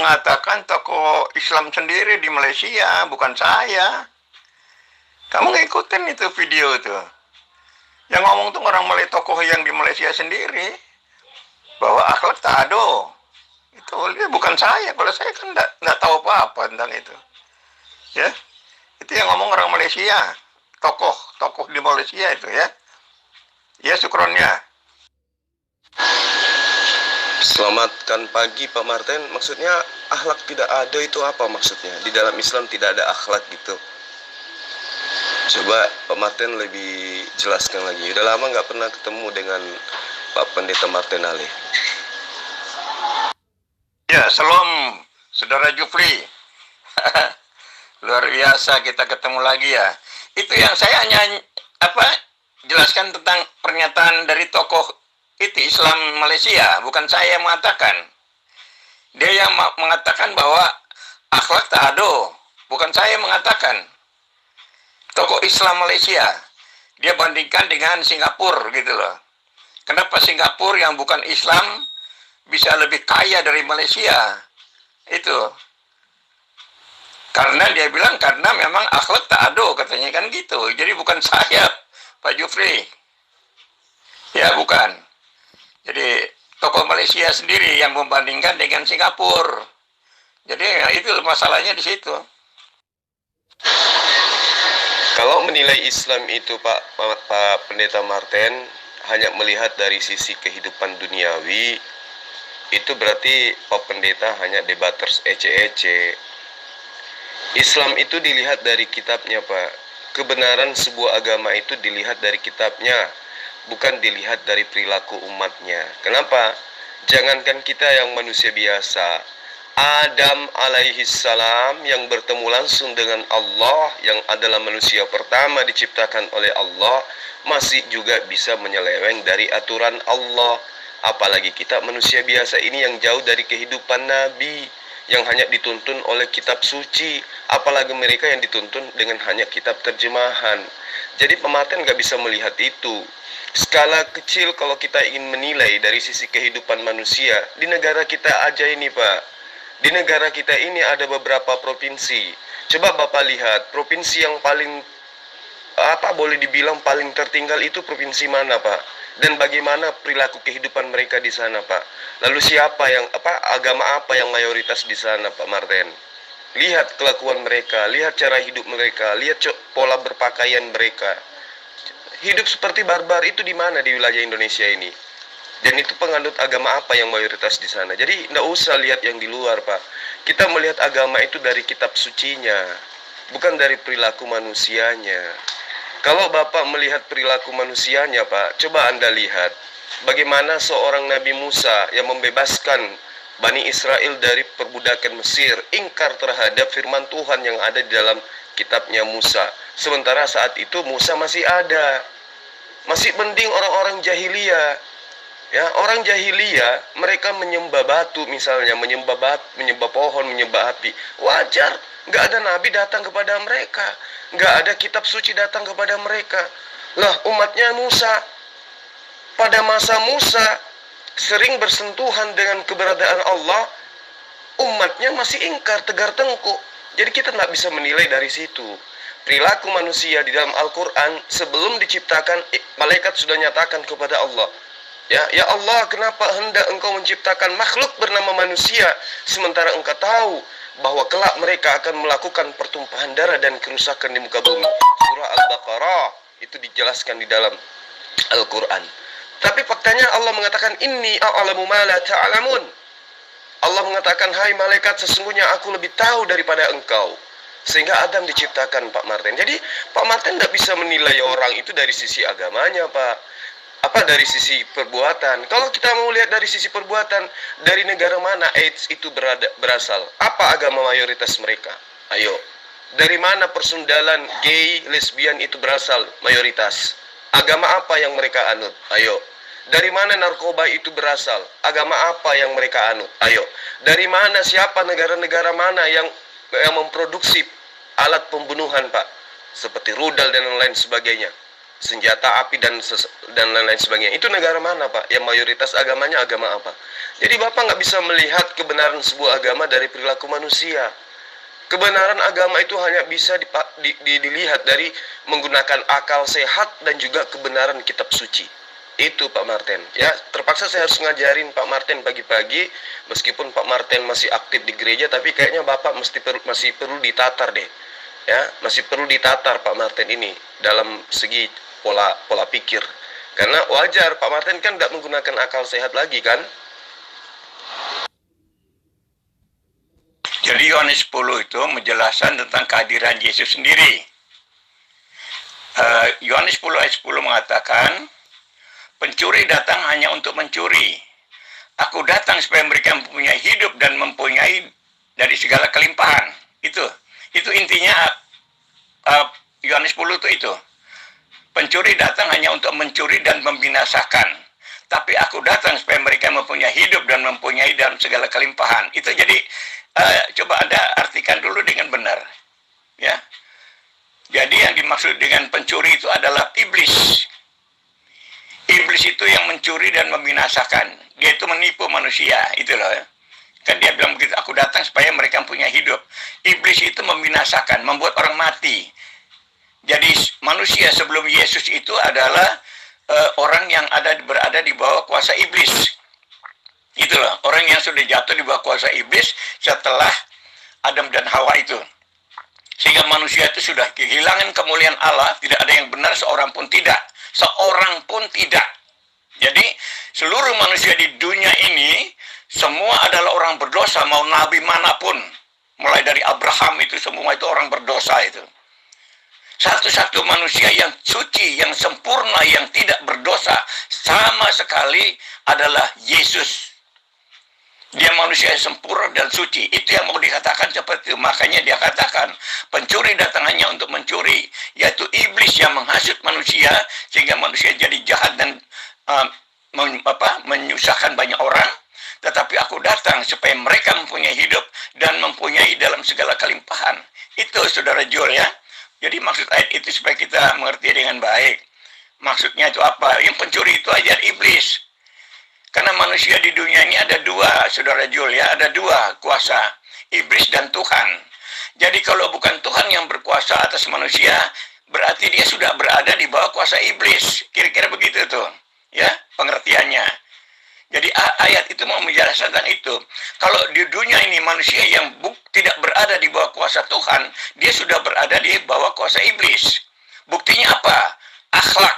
mengatakan tokoh Islam sendiri di Malaysia, bukan saya. Kamu ngikutin itu video itu. Yang ngomong tuh orang Malay, tokoh yang di Malaysia sendiri, bahwa akhlak tak ada. Itu dia, bukan saya. Kalau saya kan nggak tahu apa-apa tentang itu. Ya, itu yang ngomong orang Malaysia, tokoh di Malaysia itu ya. Ya, syukronnya. Selamatkan pagi Pak Martin. Maksudnya akhlak tidak ada itu apa maksudnya? Di dalam Islam tidak ada akhlak gitu. Coba Pak Martin lebih jelaskan lagi. Udah lama nggak pernah ketemu dengan Pak Pendeta Martin Ali. Ya, salam Saudara Jufri. Luar biasa kita ketemu lagi ya. Itu yang saya hanya jelaskan tentang pernyataan dari tokoh itu Islam Malaysia, bukan saya yang mengatakan. Dia yang mengatakan bahwa akhlak tak ada, bukan saya yang mengatakan. Tokoh Islam Malaysia, dia bandingkan dengan Singapura gitu loh. Kenapa Singapura yang bukan Islam bisa lebih kaya dari Malaysia? Itu karena dia bilang karena memang akhlak tak ada, katanya kan gitu. Jadi bukan saya, Pak Jufri. Ya, bukan. Jadi tokoh Malaysia sendiri yang membandingkan dengan Singapura. Jadi ya, itu masalahnya di situ. Kalau menilai Islam itu Pak Pendeta Martin hanya melihat dari sisi kehidupan duniawi, itu berarti Pak Pendeta hanya debaters ece-ece. Islam itu dilihat dari kitabnya Pak. Kebenaran sebuah agama itu dilihat dari kitabnya, bukan dilihat dari perilaku umatnya. Kenapa? Jangankan kita yang manusia biasa, Adam alaihissalam yang bertemu langsung dengan Allah, yang adalah manusia pertama diciptakan oleh Allah, masih juga bisa menyeleweng dari aturan Allah. Apalagi kita manusia biasa ini yang jauh dari kehidupan Nabi, yang hanya dituntun oleh kitab suci. Apalagi mereka yang dituntun dengan hanya kitab terjemahan. Jadi pematen nggak bisa melihat itu. Skala kecil kalau kita ingin menilai dari sisi kehidupan manusia, di negara kita aja ini Pak, di negara kita ini ada beberapa provinsi. Coba Bapak lihat, provinsi yang paling boleh dibilang paling tertinggal itu provinsi mana Pak? Dan bagaimana perilaku kehidupan mereka di sana Pak? Lalu siapa yang agama apa yang mayoritas di sana Pak Martin? Lihat kelakuan mereka, lihat cara hidup mereka, lihat pola berpakaian mereka. Hidup seperti barbar itu di mana di wilayah Indonesia ini? Dan itu penganut agama apa yang mayoritas di sana? Jadi tidak usah lihat yang di luar Pak. Kita melihat agama itu dari kitab sucinya, bukan dari perilaku manusianya. Kalau Bapak melihat perilaku manusianya Pak, coba Anda lihat bagaimana seorang Nabi Musa yang membebaskan Bani Israel dari perbudakan Mesir, ingkar terhadap firman Tuhan yang ada di dalam kitabnya Musa. Sementara saat itu Musa masih ada. Masih mending orang-orang jahiliyah. Ya, orang jahiliyah mereka menyembah batu misalnya, menyembah pohon, menyembah api. Wajar, nggak ada nabi datang kepada mereka, nggak ada kitab suci datang kepada mereka. Lah, umatnya Musa pada masa Musa sering bersentuhan dengan keberadaan Allah, umatnya masih ingkar, tegar tengkuk. Jadi kita nggak bisa menilai dari situ. Perilaku manusia di dalam Al-Quran sebelum diciptakan, malaikat sudah nyatakan kepada Allah, ya Allah, kenapa hendak engkau menciptakan makhluk bernama manusia, sementara engkau tahu bahwa kelak mereka akan melakukan pertumpahan darah dan kerusakan di muka bumi. Surah Al-Baqarah itu dijelaskan di dalam Al-Quran. Tapi faktanya Allah mengatakan, inni a'lamu ma la ta'lamun. Allah mengatakan, hai malaikat, sesungguhnya aku lebih tahu daripada engkau. Sehingga Adam diciptakan Pak Martin. Jadi Pak Martin tidak bisa menilai orang itu dari sisi agamanya Pak, dari sisi perbuatan. Kalau kita mau lihat dari sisi perbuatan, dari negara mana AIDS itu berasal? Apa agama mayoritas mereka? Ayo, dari mana persundalan gay, lesbian itu berasal mayoritas? Agama apa yang mereka anut? Ayo. Dari mana narkoba itu berasal? Agama apa yang mereka anut? Ayo. Dari mana, siapa, negara-negara mana yang memproduksi alat pembunuhan Pak? Seperti rudal dan lain sebagainya. senjata api dan lain-lain sebagainya. Itu negara mana, Pak? Yang mayoritas agamanya agama apa? Jadi Bapak nggak bisa melihat kebenaran sebuah agama dari perilaku manusia. Kebenaran agama itu hanya bisa dilihat dari menggunakan akal sehat dan juga kebenaran kitab suci. Itu Pak Martin. Ya, terpaksa saya harus ngajarin Pak Martin pagi-pagi, meskipun Pak Martin masih aktif di gereja, tapi kayaknya Bapak masih perlu ditatar deh. Ya, masih perlu ditatar Pak Martin ini dalam segi pola pikir. Karena wajar Pak Martin kan nggak menggunakan akal sehat lagi kan? Jadi Yohanes 10 itu menjelaskan tentang kehadiran Yesus sendiri. Yohanes 10 ayat 10 mengatakan, pencuri datang hanya untuk mencuri. Aku datang supaya mereka mempunyai hidup dan mempunyai dari segala kelimpahan. Itu intinya Yohanes 10 itu. Pencuri datang hanya untuk mencuri dan membinasakan. Tapi aku datang supaya mereka mempunyai hidup dan mempunyai dalam segala kelimpahan. Itu jadi coba Anda artikan dulu dengan benar. Ya. Jadi yang dimaksud dengan pencuri itu adalah iblis. Iblis itu yang mencuri dan membinasakan. Dia itu menipu manusia, itu loh. Kan dia bilang begitu, aku datang supaya mereka punya hidup. Iblis itu membinasakan, membuat orang mati. Jadi manusia sebelum Yesus itu adalah orang yang berada di bawah kuasa iblis. Itu loh, orang yang sudah jatuh di bawah kuasa iblis setelah Adam dan Hawa itu. Sehingga manusia itu sudah kehilangan kemuliaan Allah, tidak ada yang benar, seorang pun tidak. Seorang pun tidak. Jadi seluruh manusia di dunia ini semua adalah orang berdosa, mau nabi manapun, mulai dari Abraham itu semua itu orang berdosa itu. Satu-satu manusia yang suci, yang sempurna, yang tidak berdosa sama sekali adalah Yesus. Dia manusia yang sempurna dan suci. Itu yang mau dikatakan seperti itu. Makanya dia katakan, pencuri datang hanya untuk mencuri. Yaitu iblis yang menghasut manusia, sehingga manusia jadi jahat dan menyusahkan banyak orang. Tetapi aku datang supaya mereka mempunyai hidup dan mempunyai dalam segala kelimpahan. Itu saudara Jul ya. Jadi maksud ayat itu supaya kita mengerti dengan baik. Maksudnya itu apa? Yang pencuri itu ajar iblis. Karena manusia di dunia ini ada dua, saudara Jul ya, ada dua kuasa, iblis dan Tuhan. Jadi kalau bukan Tuhan yang berkuasa atas manusia, berarti dia sudah berada di bawah kuasa iblis. Kira-kira begitu tuh, ya pengertiannya. Jadi ayat itu mau menjelaskan tentang itu. Kalau di dunia ini manusia yang tidak berada di bawah kuasa Tuhan, dia sudah berada di bawah kuasa iblis. Buktinya apa? Akhlak.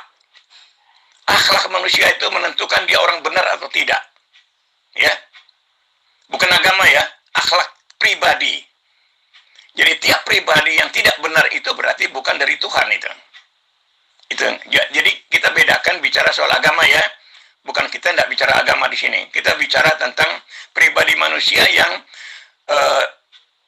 Akhlak manusia itu menentukan dia orang benar atau tidak. Ya. Bukan agama ya, akhlak pribadi. Jadi tiap pribadi yang tidak benar itu berarti bukan dari Tuhan itu. Jadi kita bedakan bicara soal agama ya. Bukan, kita tidak bicara agama di sini. Kita bicara tentang pribadi manusia yang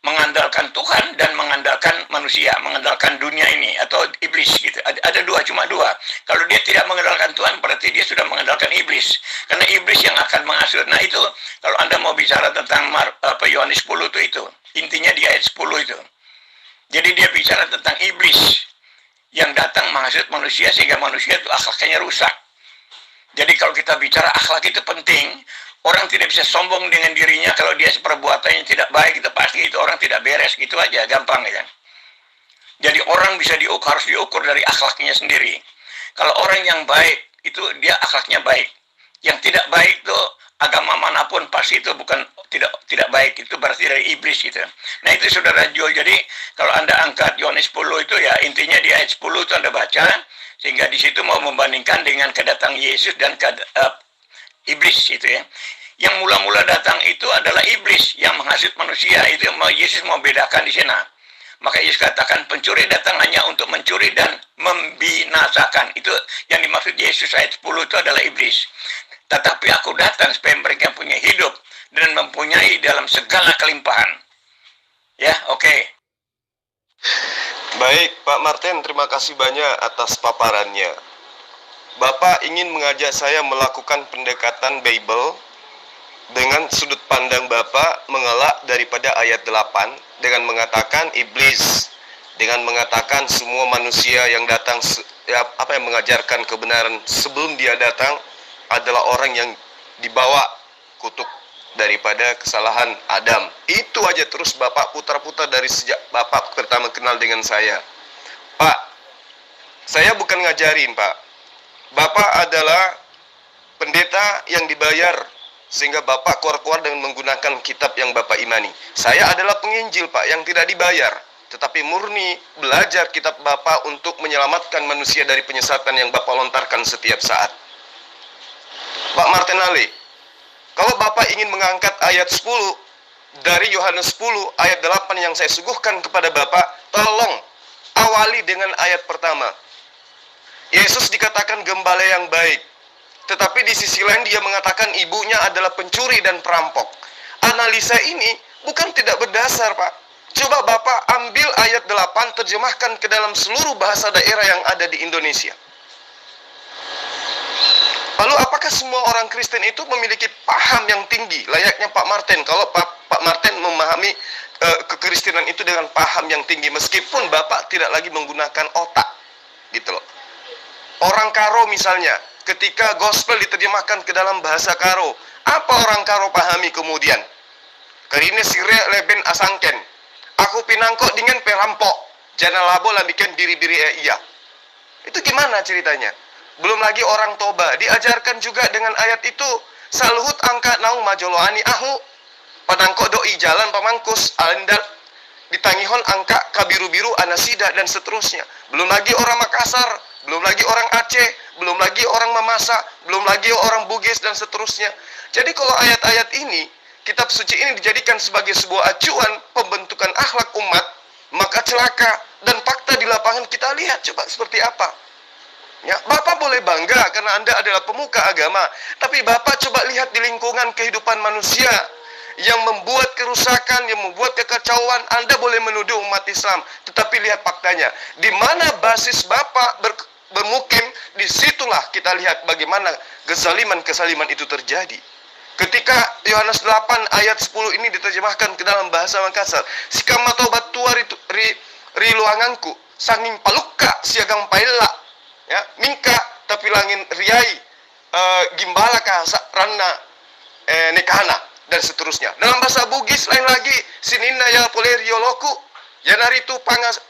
mengandalkan Tuhan dan mengandalkan manusia, mengandalkan dunia ini atau iblis gitu. Ada cuma dua. Kalau dia tidak mengandalkan Tuhan, berarti dia sudah mengandalkan iblis. Karena iblis yang akan menghasut. Nah itu, kalau Anda mau bicara tentang Yohanes 10 itu, intinya di ayat 10 itu. Jadi dia bicara tentang iblis yang datang menghasut manusia sehingga manusia itu akhlaknya rusak. Jadi kalau kita bicara akhlak itu penting, orang tidak bisa sombong dengan dirinya kalau dia perbuatannya tidak baik, itu pasti itu orang tidak beres, gitu aja, gampang ya. Jadi orang bisa harus diukur dari akhlaknya sendiri. Kalau orang yang baik, itu dia akhlaknya baik. Yang tidak baik itu agama manapun pasti itu bukan tidak baik, itu berarti dari iblis gitu. Nah itu saudara Joel, jadi kalau Anda angkat Yohanes 10 itu ya intinya di ayat 10 itu Anda baca, sehingga di situ mau membandingkan dengan kedatangan Yesus dan iblis itu ya. Yang mula-mula datang itu adalah iblis yang menghasut manusia, itu yang Yesus mau bedakan di sana. Maka Yesus katakan pencuri datang hanya untuk mencuri dan membinasakan. Itu yang dimaksud Yesus ayat 10 itu adalah iblis. Tetapi aku datang supaya mereka punya hidup dan mempunyai dalam segala kelimpahan. Ya, oke. Baik, Pak Martin, terima kasih banyak atas paparannya. Bapak ingin mengajak saya melakukan pendekatan Bible dengan sudut pandang Bapak mengelak daripada ayat 8 dengan mengatakan iblis dengan mengatakan semua manusia yang datang yang mengajarkan kebenaran sebelum dia datang adalah orang yang dibawa kutuk daripada kesalahan Adam. Itu aja terus Bapak putar-putar dari sejak Bapak pertama kenal dengan saya. Pak, saya bukan ngajarin, Pak. Bapak adalah pendeta yang dibayar sehingga Bapak keluar-keluar dengan menggunakan kitab yang Bapak imani. Saya adalah penginjil, Pak, yang tidak dibayar, tetapi murni belajar kitab Bapak untuk menyelamatkan manusia dari penyesatan yang Bapak lontarkan setiap saat. Pak Martin Ali, kalau Bapak ingin mengangkat ayat 10 dari Yohanes 10 ayat 8 yang saya suguhkan kepada Bapak, tolong awali dengan ayat pertama. Yesus dikatakan gembala yang baik, tetapi di sisi lain dia mengatakan ibunya adalah pencuri dan perampok. Analisa ini bukan tidak berdasar, Pak. Coba Bapak ambil ayat 8, terjemahkan ke dalam seluruh bahasa daerah yang ada di Indonesia. Lalu apakah semua orang Kristen itu memiliki paham yang tinggi, layaknya Pak Martin? Kalau Pak Martin memahami kekristenan itu dengan paham yang tinggi, meskipun Bapak tidak lagi menggunakan otak, gitu loh. Orang Karo misalnya, ketika gospel diterjemahkan ke dalam bahasa Karo, apa orang Karo pahami kemudian? Karine sire leben asangken, aku pinangkok dengan perampok, jangan labo lambikan biri-biri iya. Itu gimana ceritanya? Belum lagi orang Toba diajarkan juga dengan ayat itu, saluhut angka naung majoloani ahu, padangkok doi jalan pamangkus alendal, ditangihon angka kabiru-biru anasida dan seterusnya. Belum lagi orang Makassar, belum lagi orang Aceh, belum lagi orang Mamasa, belum lagi orang Bugis dan seterusnya. Jadi kalau ayat-ayat ini, kitab suci ini dijadikan sebagai sebuah acuan pembentukan akhlak umat, maka celaka dan fakta di lapangan kita lihat coba seperti apa. Ya, Bapak boleh bangga karena Anda adalah pemuka agama, tapi Bapak coba lihat di lingkungan kehidupan manusia yang membuat kerusakan, yang membuat kekacauan. Anda boleh menuduh umat Islam, tetapi lihat faktanya. Di mana basis Bapak bermukim, disitulah kita lihat bagaimana kezaliman itu terjadi. Ketika Yohanes 8 ayat 10 ini diterjemahkan ke dalam bahasa Makassar, sikama tobat tua ri luanganku, sanging palukka siagang paila, ya, mingka tapi langin riai, gimbala ka rana nekana dan seterusnya. Dalam bahasa Bugis lain lagi, sinina ya polerioloku, ya naritu pangas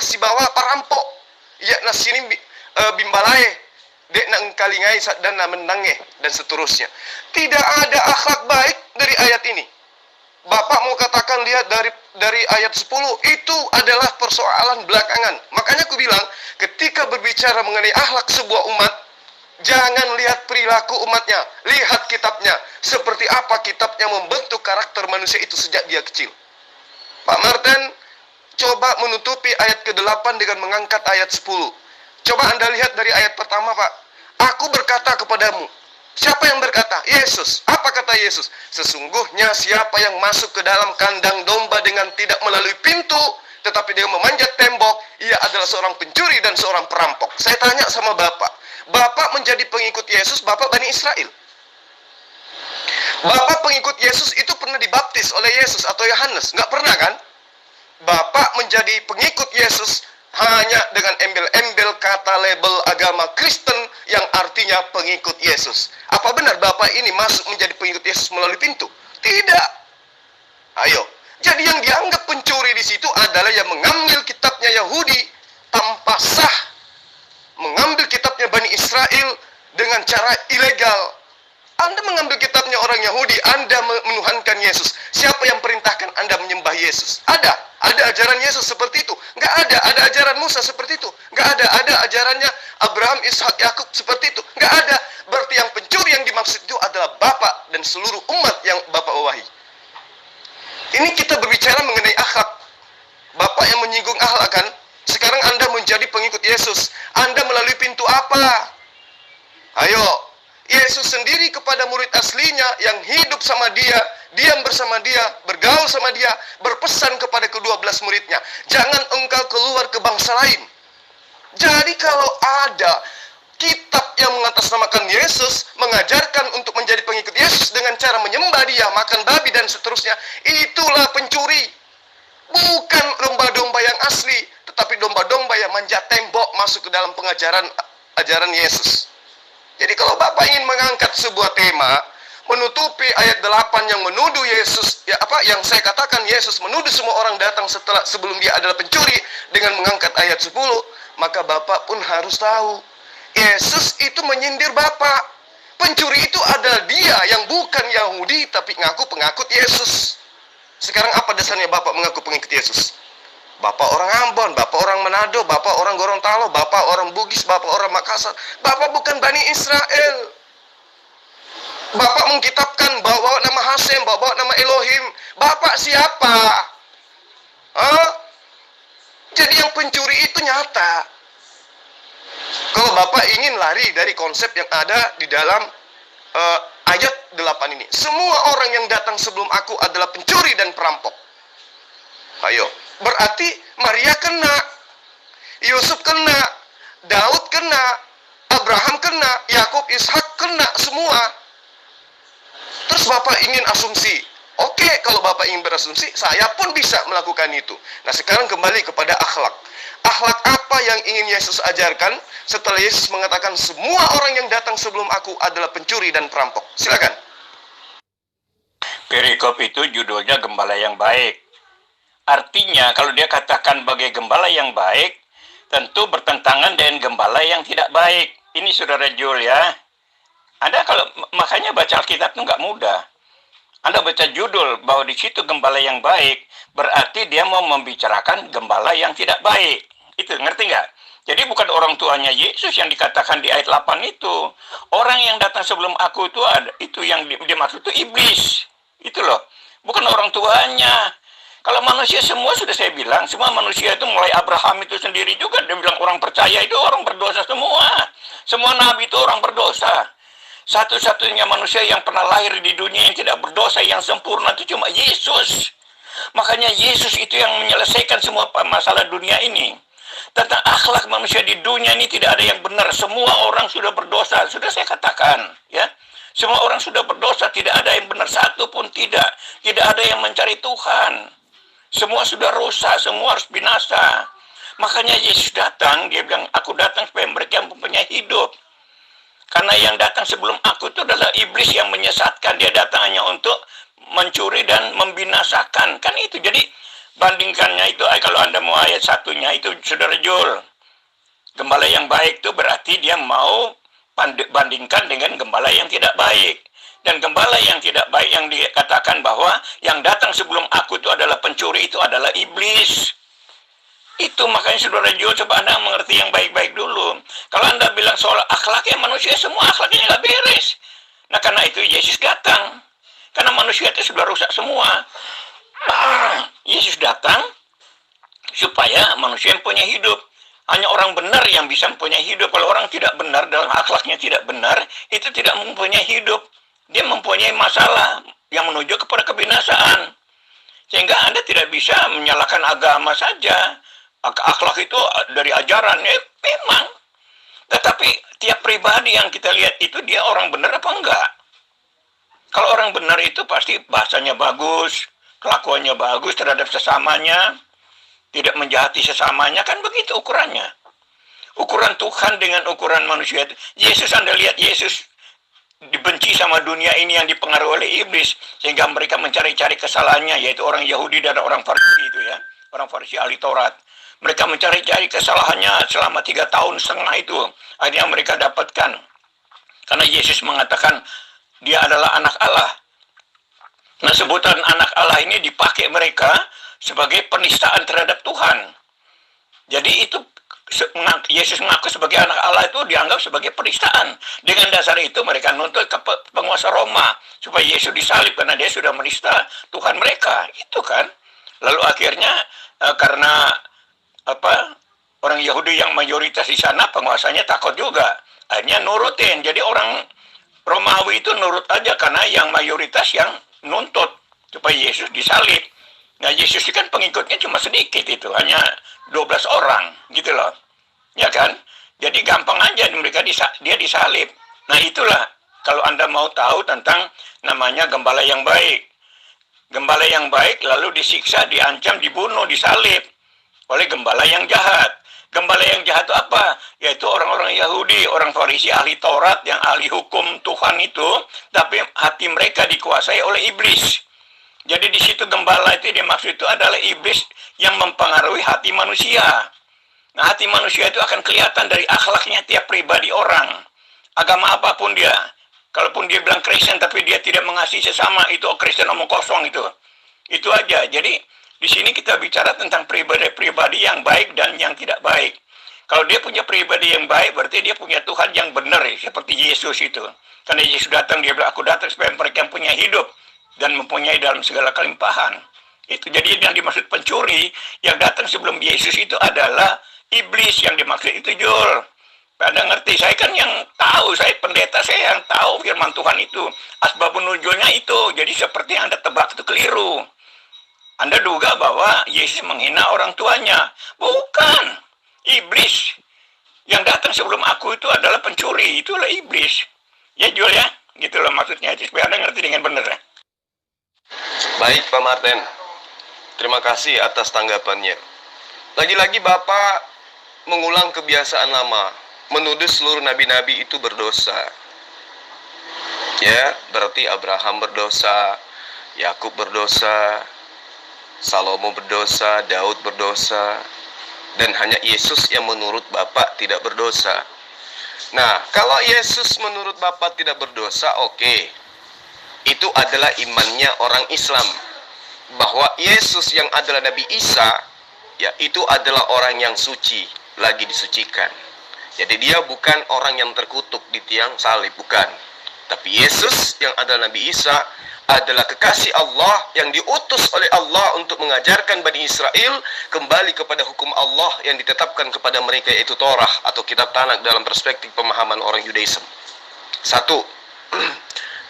si bawa parampok, ya na sini bimbalae dek nang kalingai dan na menange dan seterusnya. Tidak ada akhlak baik dari ayat ini. Bapak mau katakan lihat dari ayat 10 itu adalah persoalan belakangan. Makanya aku bilang, ketika berbicara mengenai akhlak sebuah umat, jangan lihat perilaku umatnya, lihat kitabnya. Seperti apa kitabnya membentuk karakter manusia itu sejak dia kecil. Pak Martin coba menutupi ayat ke-8 dengan mengangkat ayat 10. Coba Anda lihat dari ayat pertama, Pak. Aku berkata kepadamu. Siapa yang berkata? Yesus. Apa kata Yesus? Sesungguhnya siapa yang masuk ke dalam kandang domba dengan tidak melalui pintu, tetapi dia memanjat tembok, ia adalah seorang pencuri dan seorang perampok. Saya tanya sama Bapak. Bapak menjadi pengikut Yesus, Bapak Bani Israel. Bapak pengikut Yesus itu pernah dibaptis oleh Yesus atau Yohanes? Nggak pernah kan? Bapak menjadi pengikut Yesus hanya dengan embel-embel kata label agama Kristen yang artinya pengikut Yesus. Apa benar Bapak ini masuk menjadi pengikut Yesus melalui pintu? Tidak. Ayo. Jadi yang dianggap pencuri di situ adalah yang mengambil kitabnya Yahudi tanpa sah, mengambil kitabnya Bani Israel dengan cara ilegal. Anda mengambil kitabnya orang Yahudi, Anda menuhankan Yesus. Siapa yang perintahkan Anda menyembah Yesus? Ada ajaran Yesus seperti itu? Enggak ada. Ada ajaran Musa seperti itu? Enggak ada. Ada ajarannya Abraham, Ishak, Yakub seperti itu? Enggak ada. Berarti yang pencuri yang dimaksud itu adalah Bapak dan seluruh umat yang Bapak wawahi. Ini kita berbicara mengenai akhlak. Bapak yang menyinggung akhlak kan? Sekarang Anda menjadi pengikut Yesus. Anda melalui pintu apa? Ayo. Yesus sendiri kepada murid aslinya yang hidup sama dia, diam bersama dia, bergaul sama dia, berpesan kepada ke-12 muridnya, jangan engkau keluar ke bangsa lain. Jadi kalau ada kitab yang mengatasnamakan Yesus, mengajarkan untuk menjadi pengikut Yesus dengan cara menyembah dia, makan babi dan seterusnya, itulah pencuri. Bukan domba-domba yang asli, tetapi domba-domba yang manjat tembok masuk ke dalam ajaran Yesus. Jadi kalau Bapak ingin mengangkat sebuah tema, menutupi ayat 8 yang menuduh Yesus, yang saya katakan Yesus menuduh semua orang datang sebelum dia adalah pencuri dengan mengangkat ayat 10, maka Bapak pun harus tahu, Yesus itu menyindir Bapak. Pencuri itu adalah dia yang bukan Yahudi tapi ngaku pengikut Yesus. Sekarang apa dasarnya Bapak mengaku pengikut Yesus? Bapak orang Ambon, Bapak orang Manado, Bapak orang Gorontalo, Bapak orang Bugis, Bapak orang Makassar. Bapak bukan Bani Israel. Bapak mengkitabkan bawa nama Hasem, bawa nama Elohim. Bapak siapa? Jadi yang pencuri itu nyata. Kalau Bapak ingin lari dari konsep yang ada di dalam ayat 8 ini. Semua orang yang datang sebelum aku adalah pencuri dan perampok. Ayo. Berarti Maria kena. Yusuf kena. Daud kena. Abraham kena. Yakub, Ishak kena semua. Terus Bapak ingin asumsi. Oke, kalau Bapak ingin berasumsi, saya pun bisa melakukan itu. Nah, sekarang kembali kepada akhlak. Akhlak apa yang ingin Yesus ajarkan setelah Yesus mengatakan semua orang yang datang sebelum aku adalah pencuri dan perampok? Silakan. Perikop itu judulnya Gembala yang Baik. Artinya kalau dia katakan sebagai gembala yang baik, tentu bertentangan dengan gembala yang tidak baik. Ini Saudara Jul ya. Makanya baca Alkitab itu nggak mudah. Anda baca judul bahwa di situ gembala yang baik, berarti dia mau membicarakan gembala yang tidak baik. Itu, ngerti nggak? Jadi bukan orang tuanya Yesus yang dikatakan di ayat 8 itu. Orang yang datang sebelum aku itu yang dimaksud itu iblis. Itu loh. Bukan orang tuanya. Kalau manusia semua sudah saya bilang, semua manusia itu mulai Abraham itu sendiri juga. Dia bilang orang percaya itu orang berdosa semua. Semua nabi itu orang berdosa. Satu-satunya manusia yang pernah lahir di dunia yang tidak berdosa, yang sempurna itu cuma Yesus. Makanya Yesus itu yang menyelesaikan semua masalah dunia ini. Tentang akhlak manusia di dunia ini tidak ada yang benar. Semua orang sudah berdosa. Sudah saya katakan, ya. Semua orang sudah berdosa, tidak ada yang benar, satu pun tidak. Tidak ada yang mencari Tuhan. Semua sudah rusak, semua harus binasa. Makanya Yesus datang, dia bilang, aku datang supaya mereka mempunyai hidup. Karena yang datang sebelum aku itu adalah iblis yang menyesatkan. Dia datang hanya untuk mencuri dan membinasakan. Kan itu. Jadi bandingkannya itu, kalau Anda mau ayat satunya itu, Saudara Jul. Gembala yang baik itu berarti dia mau bandingkan dengan gembala yang tidak baik. Dan gembala yang tidak baik yang dikatakan bahwa yang datang sebelum aku itu adalah pencuri, itu adalah iblis. Itu makanya Saudara Jul, coba Anda mengerti yang baik-baik dulu. Kalau Anda bilang soal akhlaknya, manusia semua akhlaknya nggak beres. Nah karena itu Yesus datang. Karena manusia itu sudah rusak semua. Yesus datang supaya manusia mempunyai hidup. Hanya orang benar yang bisa mempunyai hidup. Kalau orang tidak benar, dalam akhlaknya tidak benar, itu tidak mempunyai hidup. Dia mempunyai masalah yang menuju kepada kebinasaan. Sehingga Anda tidak bisa menyalahkan agama saja. Akhlak itu dari ajaran, memang. Tetapi tiap pribadi yang kita lihat itu dia orang benar apa enggak? Kalau orang benar itu pasti bahasanya bagus, kelakuannya bagus terhadap sesamanya, tidak menjahati sesamanya, kan begitu ukurannya. Ukuran Tuhan dengan ukuran manusia itu. Yesus, Anda lihat Yesus dibenci sama dunia ini yang dipengaruhi oleh iblis, sehingga mereka mencari-cari kesalahannya, yaitu orang Yahudi dan orang Farisi itu ya, orang Farisi ahli Taurat. Mereka mencari-cari kesalahannya selama 3,5 tahun itu. Akhirnya mereka dapatkan. Karena Yesus mengatakan dia adalah anak Allah. Nah, sebutan anak Allah ini dipakai mereka sebagai penistaan terhadap Tuhan. Jadi itu Yesus mengaku sebagai anak Allah itu dianggap sebagai penistaan. Dengan dasar itu mereka nuntut ke penguasa Roma supaya Yesus disalib karena dia sudah menista Tuhan mereka. Itu kan. Lalu akhirnya karena orang Yahudi yang mayoritas di sana, penguasanya takut juga. Akhirnya nurutin. Jadi orang Romawi itu nurut aja karena yang mayoritas yang nuntut supaya Yesus disalib. Nah, Yesus itu kan pengikutnya cuma sedikit itu, hanya 12 orang gitu loh. Ya kan? Jadi gampang aja dia disalib. Nah, itulah kalau Anda mau tahu tentang namanya gembala yang baik. Gembala yang baik lalu disiksa, diancam, dibunuh, disalib. oleh gembala yang jahat. Gembala yang jahat itu apa? Yaitu orang-orang Yahudi, orang Farisi, ahli Taurat, yang ahli hukum Tuhan itu, tapi hati mereka dikuasai oleh iblis. Jadi di situ gembala itu dimaksud itu adalah iblis yang mempengaruhi hati manusia. Nah, hati manusia itu akan kelihatan dari akhlaknya tiap pribadi orang. Agama apapun dia. Kalaupun dia bilang Kristen tapi dia tidak mengasihi sesama, itu Kristen omong kosong itu. Itu aja. Jadi di sini kita bicara tentang pribadi-pribadi yang baik dan yang tidak baik. Kalau dia punya pribadi yang baik, berarti dia punya Tuhan yang benar, seperti Yesus itu. Karena Yesus datang, dia bilang, aku datang supaya mereka yang punya hidup dan mempunyai dalam segala kelimpahan. Itu jadi yang dimaksud pencuri yang datang sebelum Yesus itu adalah iblis yang dimaksud itu, Jul. Pada ngerti, saya kan yang tahu, saya pendeta, saya yang tahu firman Tuhan itu. Asbabun nuzulnya itu, jadi seperti yang Anda tebak itu keliru. Anda duga bahwa Yesus menghina orang tuanya. Bukan. Iblis. Yang datang sebelum aku itu adalah pencuri. Itulah iblis. Ya Jul ya. Gitu loh maksudnya. Supaya Anda ngerti dengan benar ya. Baik Pak Martin, terima kasih atas tanggapannya. Lagi-lagi Bapak mengulang kebiasaan lama, menuduh seluruh nabi-nabi itu berdosa. Ya, berarti Abraham berdosa, Yakub berdosa, Salomo berdosa, Daud berdosa, dan hanya Yesus yang menurut Bapak tidak berdosa. Nah, kalau Yesus menurut Bapak tidak berdosa, oke. Itu adalah imannya orang Islam. Bahwa Yesus yang adalah Nabi Isa, ya itu adalah orang yang suci, lagi disucikan. Jadi dia bukan orang yang terkutuk di tiang salib, bukan. Tapi Yesus yang adalah Nabi Isa adalah kekasih Allah yang diutus oleh Allah untuk mengajarkan Bani Israel kembali kepada hukum Allah yang ditetapkan kepada mereka, yaitu Torah atau kitab Tanakh dalam perspektif pemahaman orang Yudaism. Satu.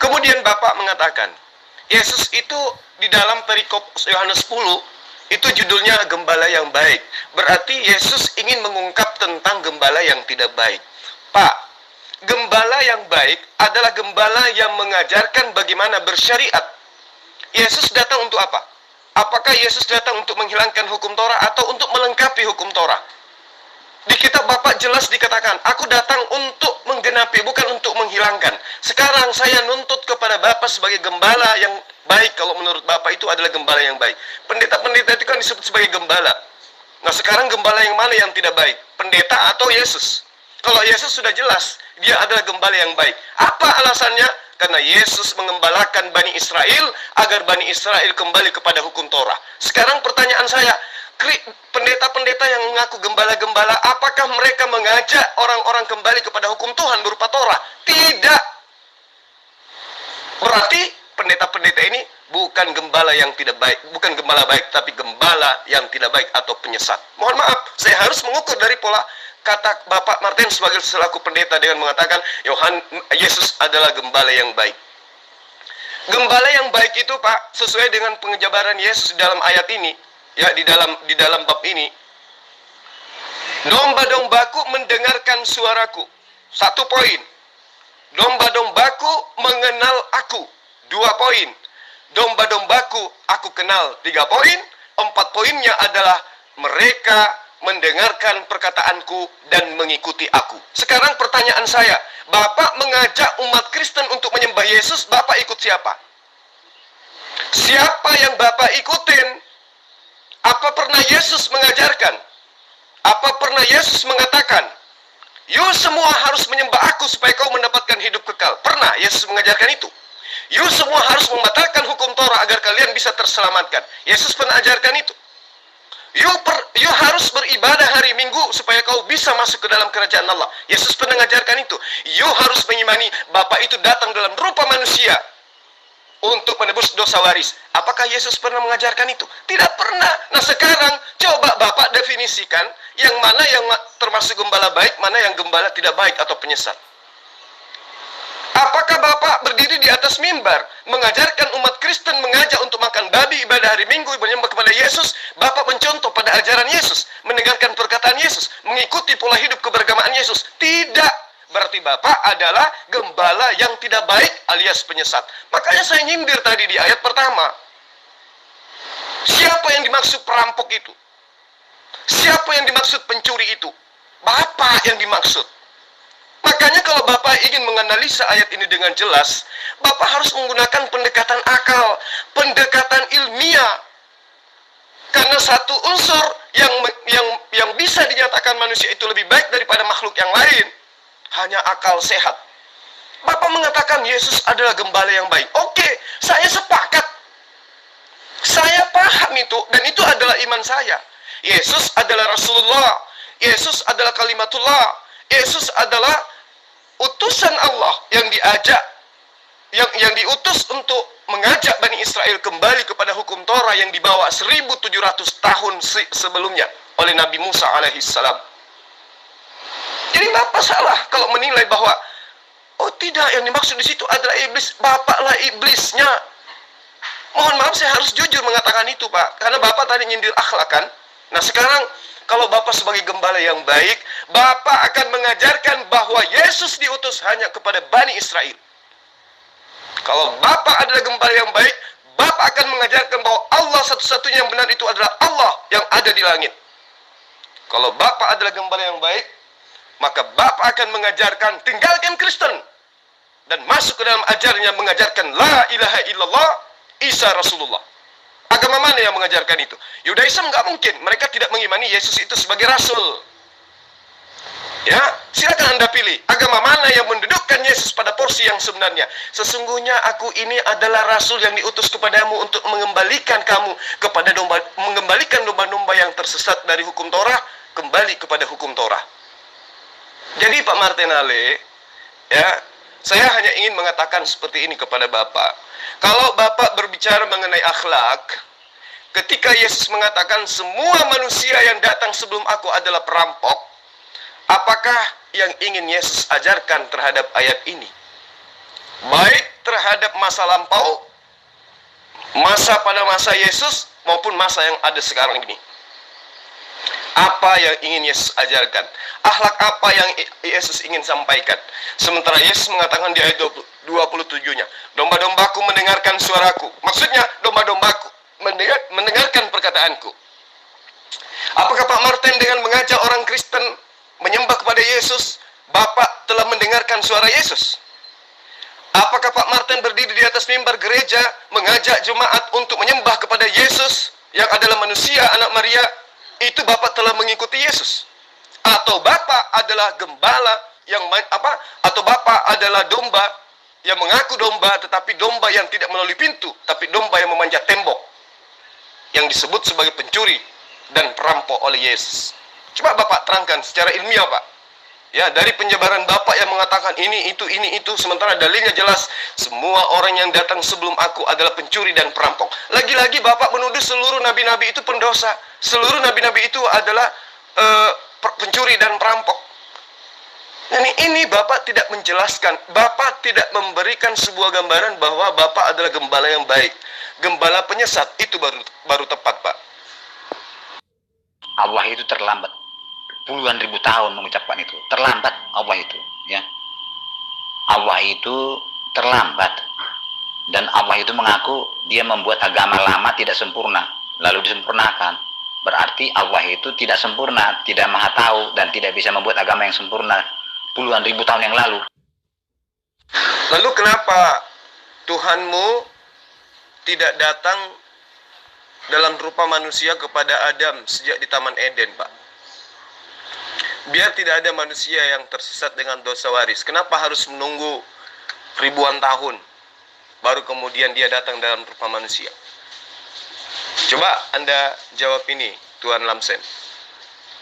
Kemudian Bapak mengatakan, Yesus itu di dalam perikop Yohanes 10, itu judulnya gembala yang baik. Berarti Yesus ingin mengungkap tentang gembala yang tidak baik. Pak, gembala yang baik adalah gembala yang mengajarkan bagaimana bersyariat. Yesus datang untuk apa? Apakah Yesus datang untuk menghilangkan hukum Torah atau untuk melengkapi hukum Torah? Di kitab Bapak jelas dikatakan, aku datang untuk menggenapi, bukan untuk menghilangkan. Sekarang saya nuntut kepada Bapak sebagai gembala yang baik. Kalau menurut Bapak itu adalah gembala yang baik. Pendeta-pendeta itu kan disebut sebagai gembala. Nah sekarang gembala yang mana yang tidak baik? Pendeta atau Yesus? Kalau Yesus sudah jelas, dia adalah gembala yang baik. Apa alasannya? Karena Yesus mengembalakan Bani Israel agar Bani Israel kembali kepada hukum Torah. Sekarang pertanyaan saya, pendeta-pendeta yang mengaku gembala-gembala, apakah mereka mengajak orang-orang kembali kepada hukum Tuhan berupa Torah? Tidak. Berarti pendeta-pendeta ini bukan gembala yang tidak baik, bukan gembala baik, tapi gembala yang tidak baik atau penyesat. Mohon maaf, saya harus mengukur dari pola kata Bapak Martin sebagai selaku pendeta dengan mengatakan Yesus adalah gembala yang baik. Gembala yang baik itu Pak, sesuai dengan penjabaran Yesus dalam ayat ini, ya di dalam bab ini, domba-dombaku mendengarkan suaraku. 1 poin. Domba-dombaku mengenal aku. 2 poin. Domba-dombaku aku kenal. 3 poin. 4 poinnya adalah mereka mendengarkan perkataanku dan mengikuti aku. Sekarang pertanyaan saya, Bapak mengajak umat Kristen untuk menyembah Yesus, Bapak ikut siapa? Siapa yang Bapak ikutin? Apa pernah Yesus mengajarkan? Apa pernah Yesus mengatakan, you semua harus menyembah aku supaya kau mendapatkan hidup kekal? Pernah Yesus mengajarkan itu? You semua harus membatalkan hukum Torah agar kalian bisa terselamatkan. Yesus pernah ajarkan itu. You harus beribadah hari Minggu supaya kau bisa masuk ke dalam kerajaan Allah. Yesus pernah mengajarkan itu. You harus mengimani Bapa itu datang dalam rupa manusia untuk menebus dosa waris. Apakah Yesus pernah mengajarkan itu? Tidak pernah. Nah sekarang coba Bapak definisikan yang mana yang termasuk gembala baik, mana yang gembala tidak baik atau penyesat. Apakah Bapak berdiri di atas mimbar mengajarkan umat Kristen mengajak untuk makan babi, ibadah hari Minggu, menyembah kepada Yesus? Bapak mencontoh pada ajaran Yesus, mendengarkan perkataan Yesus, mengikuti pola hidup keberagamaan Yesus? Tidak. Berarti Bapak adalah gembala yang tidak baik alias penyesat. Makanya saya nyindir tadi di ayat pertama. Siapa yang dimaksud perampok itu? Siapa yang dimaksud pencuri itu? Bapak yang dimaksud. Makanya kalau Bapak ingin menganalisa ayat ini dengan jelas, Bapak harus menggunakan pendekatan akal, pendekatan ilmiah. Karena satu unsur yang bisa dinyatakan manusia itu lebih baik daripada makhluk yang lain, hanya akal sehat. Bapak mengatakan Yesus adalah gembala yang baik. Oke, saya sepakat. Saya paham itu, dan itu adalah iman saya. Yesus adalah Rasulullah. Yesus adalah kalimatullah. Yesus adalah utusan Allah yang diajak, yang diutus untuk mengajak Bani Israel kembali kepada hukum Torah yang dibawa 1700 tahun sebelumnya oleh Nabi Musa alaihissalam. Jadi Bapak salah kalau menilai bahwa oh tidak, yang dimaksud di situ adalah iblis. Bapaklah iblisnya. Mohon maaf, saya harus jujur mengatakan itu, Pak. Karena Bapak tadi nyindir akhlak kan. Nah sekarang kalau Bapak sebagai gembala yang baik, Bapak akan mengajarkan bahwa Yesus diutus hanya kepada Bani Israel. Kalau Bapak adalah gembala yang baik, Bapak akan mengajarkan bahwa Allah satu-satunya yang benar itu adalah Allah yang ada di langit. Kalau Bapak adalah gembala yang baik, maka Bapak akan mengajarkan tinggalkan Kristen dan masuk ke dalam ajarannya mengajarkan la ilaha illallah Isa Rasulullah. Agama mana yang mengajarkan itu? Yudaism nggak mungkin. Mereka tidak mengimani Yesus itu sebagai Rasul. Ya, silakan Anda pilih. Agama mana yang mendudukkan Yesus pada porsi yang sebenarnya? Sesungguhnya aku ini adalah Rasul yang diutus kepadamu untuk mengembalikan kamu kepada mengembalikan domba-domba yang tersesat dari hukum Torah kembali kepada hukum Torah. Jadi Pak Martinale, ya, saya hanya ingin mengatakan seperti ini kepada Bapak. Kalau Bapak berbicara mengenai akhlak, ketika Yesus mengatakan semua manusia yang datang sebelum aku adalah perampok, apakah yang ingin Yesus ajarkan terhadap ayat ini? Baik terhadap masa lampau, masa pada masa Yesus, maupun masa yang ada sekarang ini. Apa yang ingin Yesus ajarkan? Akhlak apa yang Yesus ingin sampaikan? Sementara Yesus mengatakan di ayat 27-nya, domba-dombaku mendengarkan suaraku. Maksudnya, domba-dombaku mendengarkan perkataanku. Apakah Pak Martin dengan mengajak orang Kristen menyembah kepada Yesus, Bapak telah mendengarkan suara Yesus? Apakah Pak Martin berdiri di atas mimbar gereja mengajak jemaat untuk menyembah kepada Yesus yang adalah manusia, anak Maria? Itu Bapak telah mengikuti Yesus? Atau Bapak adalah gembala yang atau Bapak adalah domba yang mengaku domba tetapi domba yang tidak melalui pintu, tapi domba yang memanjat tembok, yang disebut sebagai pencuri dan perampok oleh Yesus? Coba Bapak terangkan secara ilmiah, Pak. Ya, dari penjabaran Bapak yang mengatakan ini itu, sementara dalilnya jelas semua orang yang datang sebelum aku adalah pencuri dan perampok. Lagi-lagi Bapak menuduh seluruh nabi-nabi itu pendosa. Seluruh nabi-nabi itu adalah pencuri dan perampok. Ini Bapak tidak menjelaskan. Bapak tidak memberikan sebuah gambaran bahwa Bapak adalah gembala yang baik. Gembala penyesat itu baru tepat, Pak. Allah itu terlambat puluhan ribu tahun mengucapkan itu. Terlambat Allah itu, ya. Allah itu terlambat, dan Allah itu mengaku dia membuat agama lama tidak sempurna lalu disempurnakan. Berarti Allah itu tidak sempurna, tidak maha tahu, dan tidak bisa membuat agama yang sempurna puluhan ribu tahun yang lalu. Lalu kenapa Tuhanmu tidak datang dalam rupa manusia kepada Adam sejak di Taman Eden, Pak? Biar tidak ada manusia yang tersesat dengan dosa waris. Kenapa harus menunggu ribuan tahun baru kemudian dia datang dalam rupa manusia? Coba Anda jawab ini, Tuan Lamsen.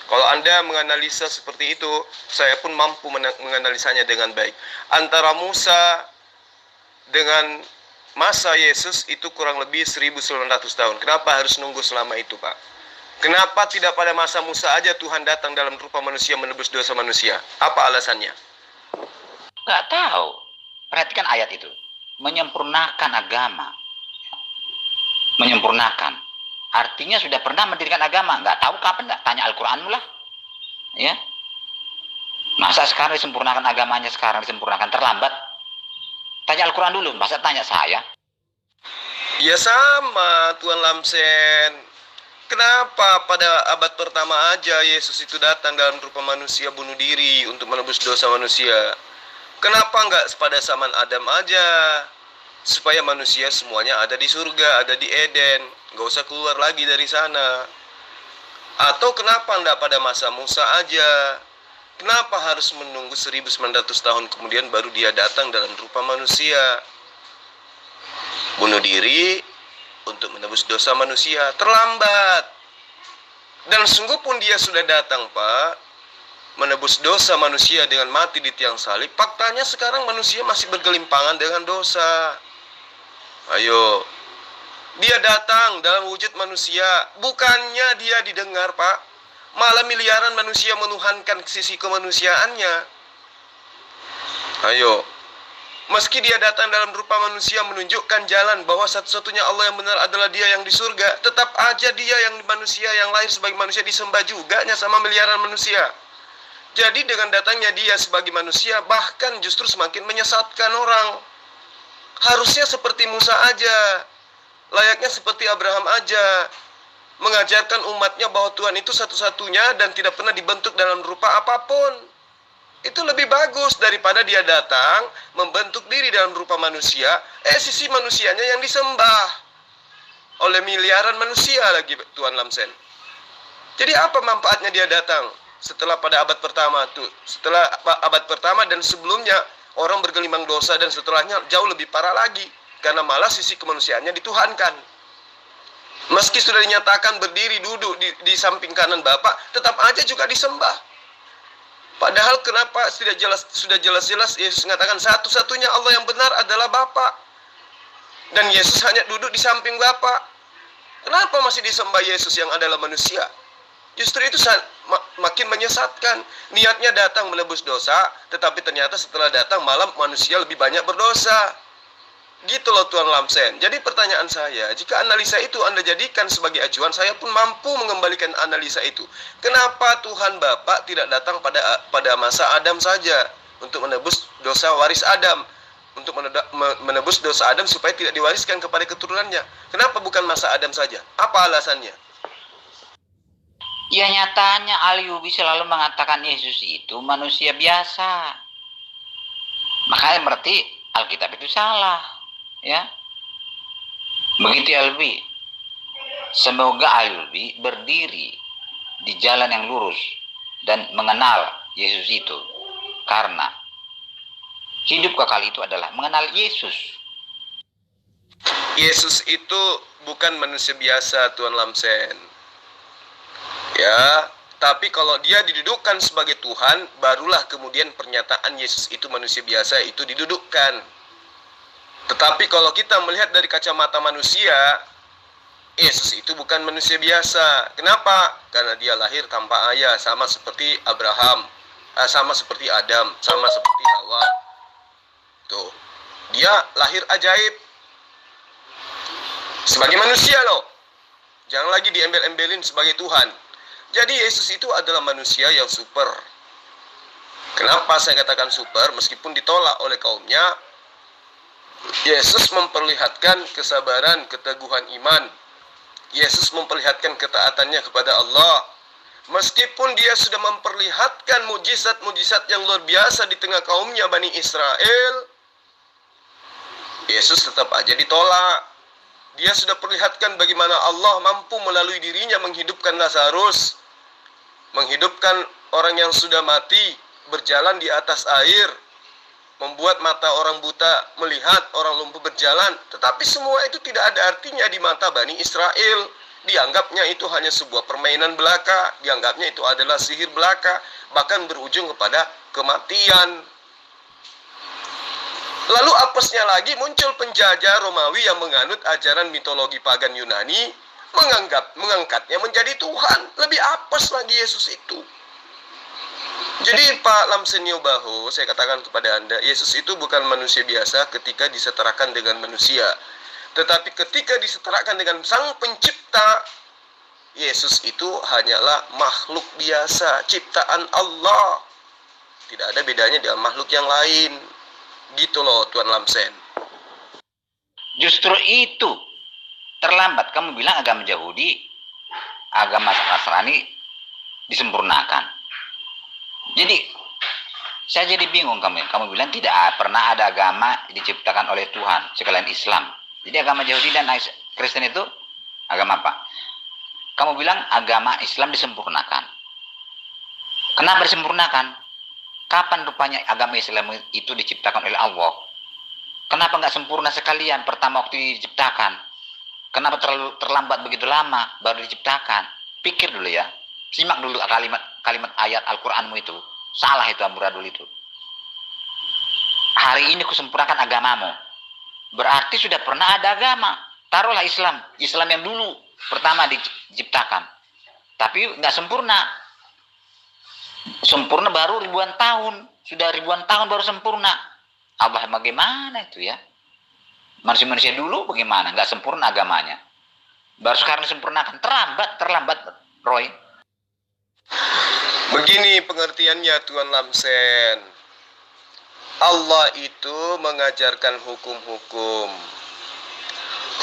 Kalau Anda menganalisa seperti itu, saya pun mampu menganalisanya dengan baik. Antara Musa dengan masa Yesus itu kurang lebih 1900 tahun. Kenapa harus nunggu selama itu, Pak? Kenapa tidak pada masa Musa aja Tuhan datang dalam rupa manusia menebus dosa manusia? Apa alasannya? Nggak tahu. Perhatikan ayat itu. Menyempurnakan agama. Menyempurnakan. Artinya sudah pernah mendirikan agama. Nggak tahu kapan, nggak tanya Al-Quranmu lah. Ya. Masa sekarang disempurnakan agamanya, sekarang disempurnakan terlambat? Tanya Al-Quran dulu, masa tanya saya? Ya sama, Tuan Lamsen. Kenapa pada abad pertama aja Yesus itu datang dalam rupa manusia bunuh diri untuk menebus dosa manusia? Kenapa nggak pada zaman Adam aja? Supaya manusia semuanya ada di surga, ada di Eden, nggak usah keluar lagi dari sana. Atau kenapa nggak pada masa Musa aja? Kenapa harus menunggu 1900 tahun kemudian baru dia datang dalam rupa manusia? Bunuh diri untuk menebus dosa manusia, terlambat. Dan sungguh pun dia sudah datang, Pak, menebus dosa manusia dengan mati di tiang salib. Faktanya sekarang manusia masih bergelimpangan dengan dosa. Ayo, dia datang dalam wujud manusia, bukannya dia didengar, Pak. Malah miliaran manusia menuhankan sisi kemanusiaannya. Ayo, meski dia datang dalam rupa manusia menunjukkan jalan bahwa satu-satunya Allah yang benar adalah dia yang di surga, tetap aja dia yang manusia yang lahir sebagai manusia disembah juga sama miliaran manusia. Jadi dengan datangnya dia sebagai manusia bahkan justru semakin menyesatkan orang. Harusnya seperti Musa aja, layaknya seperti Abraham aja, mengajarkan umatnya bahwa Tuhan itu satu-satunya dan tidak pernah dibentuk dalam rupa apapun. Itu lebih bagus daripada dia datang membentuk diri dalam rupa manusia, sisi manusianya yang disembah oleh miliaran manusia lagi, Tuan Lamsen. Jadi apa manfaatnya dia datang setelah pada abad pertama tuh? Setelah abad pertama dan sebelumnya orang bergelimang dosa, dan setelahnya jauh lebih parah lagi karena malah sisi kemanusiaannya dituhankan. Meski sudah dinyatakan berdiri duduk di samping kanan Bapa, tetap aja juga disembah. Padahal kenapa sudah jelas-jelas Yesus mengatakan satu-satunya Allah yang benar adalah Bapa. Dan Yesus hanya duduk di samping Bapa. Kenapa masih disembah Yesus yang adalah manusia? Justru itu makin menyesatkan. Niatnya datang menebus dosa, tetapi ternyata setelah datang malam manusia lebih banyak berdosa. Gitu loh Tuan Lamsen. Jadi pertanyaan saya, jika analisa itu Anda jadikan sebagai acuan, saya pun mampu mengembalikan analisa itu. Kenapa Tuhan Bapa tidak datang pada masa Adam saja untuk menebus dosa waris Adam, untuk menebus dosa Adam supaya tidak diwariskan kepada keturunannya? Kenapa bukan masa Adam saja? Apa alasannya? Ya nyatanya Al-Yubi selalu mengatakan Yesus itu manusia biasa. Makanya berarti Alkitab itu salah, ya. Begitu Al-Yubi. Semoga Al-Yubi berdiri di jalan yang lurus dan mengenal Yesus itu. Karena hidup kekal itu adalah mengenal Yesus. Yesus itu bukan manusia biasa, Tuan Lamsen. Ya, tapi kalau dia didudukkan sebagai Tuhan, barulah kemudian pernyataan Yesus itu manusia biasa itu didudukkan. Tetapi kalau kita melihat dari kacamata manusia, Yesus itu bukan manusia biasa. Kenapa? Karena dia lahir tanpa ayah, sama seperti Abraham, sama seperti Adam, sama seperti Hawa. Tuh, dia lahir ajaib. Sebagai manusia loh. Jangan lagi diembel-embelin sebagai Tuhan. Jadi Yesus itu adalah manusia yang super. Kenapa saya katakan super? Meskipun ditolak oleh kaumnya, Yesus memperlihatkan kesabaran, keteguhan iman. Yesus memperlihatkan ketaatannya kepada Allah. Meskipun dia sudah memperlihatkan mujizat-mujizat yang luar biasa di tengah kaumnya Bani Israel, Yesus tetap aja ditolak. Dia sudah perlihatkan bagaimana Allah mampu melalui dirinya menghidupkan Lazarus, menghidupkan orang yang sudah mati, berjalan di atas air, membuat mata orang buta melihat, orang lumpuh berjalan. Tetapi semua itu tidak ada artinya di mata Bani Israel. Dianggapnya itu hanya sebuah permainan belaka, dianggapnya itu adalah sihir belaka, bahkan berujung kepada kematian. Lalu apesnya lagi muncul penjajah Romawi yang menganut ajaran mitologi pagan Yunani, mengangkatnya menjadi Tuhan. Lebih apes lagi Yesus itu. Jadi Pak Lamsenio Baho, saya katakan kepada Anda, Yesus itu bukan manusia biasa ketika disetarakan dengan manusia. Tetapi ketika disetarakan dengan Sang Pencipta, Yesus itu hanyalah makhluk biasa, ciptaan Allah. Tidak ada bedanya dengan makhluk yang lain. Gitu loh Tuan Lamsen. Justru itu terlambat kamu bilang agama Yahudi agama Nasrani disempurnakan. Jadi saya jadi bingung, kamu bilang tidak pernah ada agama diciptakan oleh Tuhan sekalian Islam. Jadi agama Yahudi dan Kristen itu agama apa? Kamu bilang agama Islam disempurnakan. Kenapa disempurnakan? Kapan rupanya agama Islam itu diciptakan oleh Allah? Kenapa nggak sempurna sekalian pertama waktu diciptakan? Kenapa terlalu terlambat begitu lama baru diciptakan? Pikir dulu ya. Simak dulu kalimat ayat Al-Qur'anmu itu. Salah itu amburadul itu. Hari ini kusempurnakan agamamu. Berarti sudah pernah ada agama. Taruhlah Islam. Islam yang dulu pertama diciptakan. Tapi nggak sempurna. Sempurna baru ribuan tahun. Sudah ribuan tahun baru sempurna. Allah bagaimana itu ya? Manusia-manusia dulu bagaimana? Nggak sempurna agamanya. Baru sekarang disempurnakan. Terlambat, Roy. Begini pengertiannya Tuan Lamsen. Allah itu mengajarkan hukum-hukum.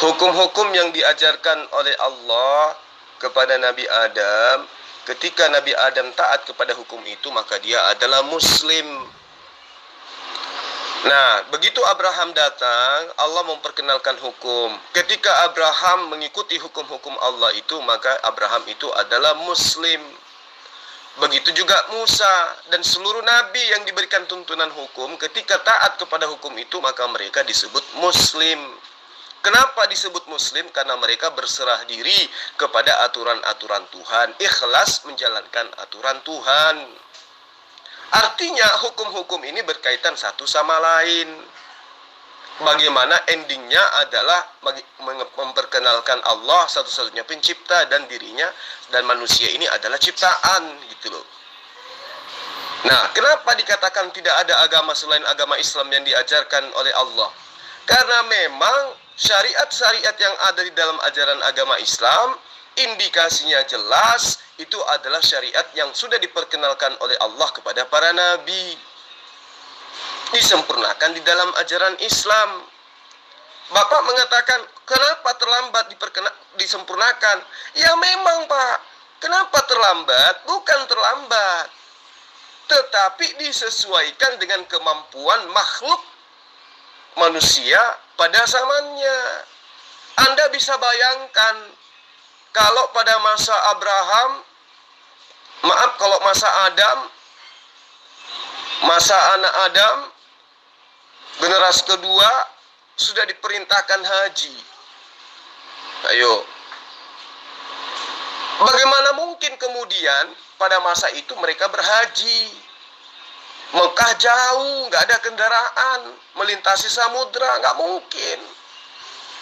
Hukum-hukum yang diajarkan oleh Allah kepada Nabi Adam. Ketika Nabi Adam taat kepada hukum itu, maka dia adalah Muslim. Nah, begitu Abraham datang, Allah memperkenalkan hukum. Ketika Abraham mengikuti hukum-hukum Allah itu, maka Abraham itu adalah Muslim. Begitu juga Musa dan seluruh nabi yang diberikan tuntunan hukum, ketika taat kepada hukum itu, maka mereka disebut Muslim. Kenapa disebut Muslim? Karena mereka berserah diri kepada aturan-aturan Tuhan, ikhlas menjalankan aturan Tuhan. Artinya hukum-hukum ini berkaitan satu sama lain. Bagaimana endingnya adalah memperkenalkan Allah satu-satunya pencipta dan dirinya dan manusia ini adalah ciptaan gitu loh. Nah, kenapa dikatakan tidak ada agama selain agama Islam yang diajarkan oleh Allah? Karena memang syariat-syariat yang ada di dalam ajaran agama Islam indikasinya jelas itu adalah syariat yang sudah diperkenalkan oleh Allah kepada para nabi. Disempurnakan di dalam ajaran Islam. Bapak mengatakan, kenapa terlambat disempurnakan? Ya memang Pak, kenapa terlambat? Bukan terlambat, tetapi disesuaikan dengan kemampuan makhluk manusia pada zamannya. Anda bisa bayangkan, kalau pada masa masa anak Adam, generasi kedua sudah diperintahkan haji. Ayo, bagaimana mungkin kemudian pada masa itu mereka berhaji? Mekah jauh, nggak ada kendaraan, melintasi samudra, nggak mungkin.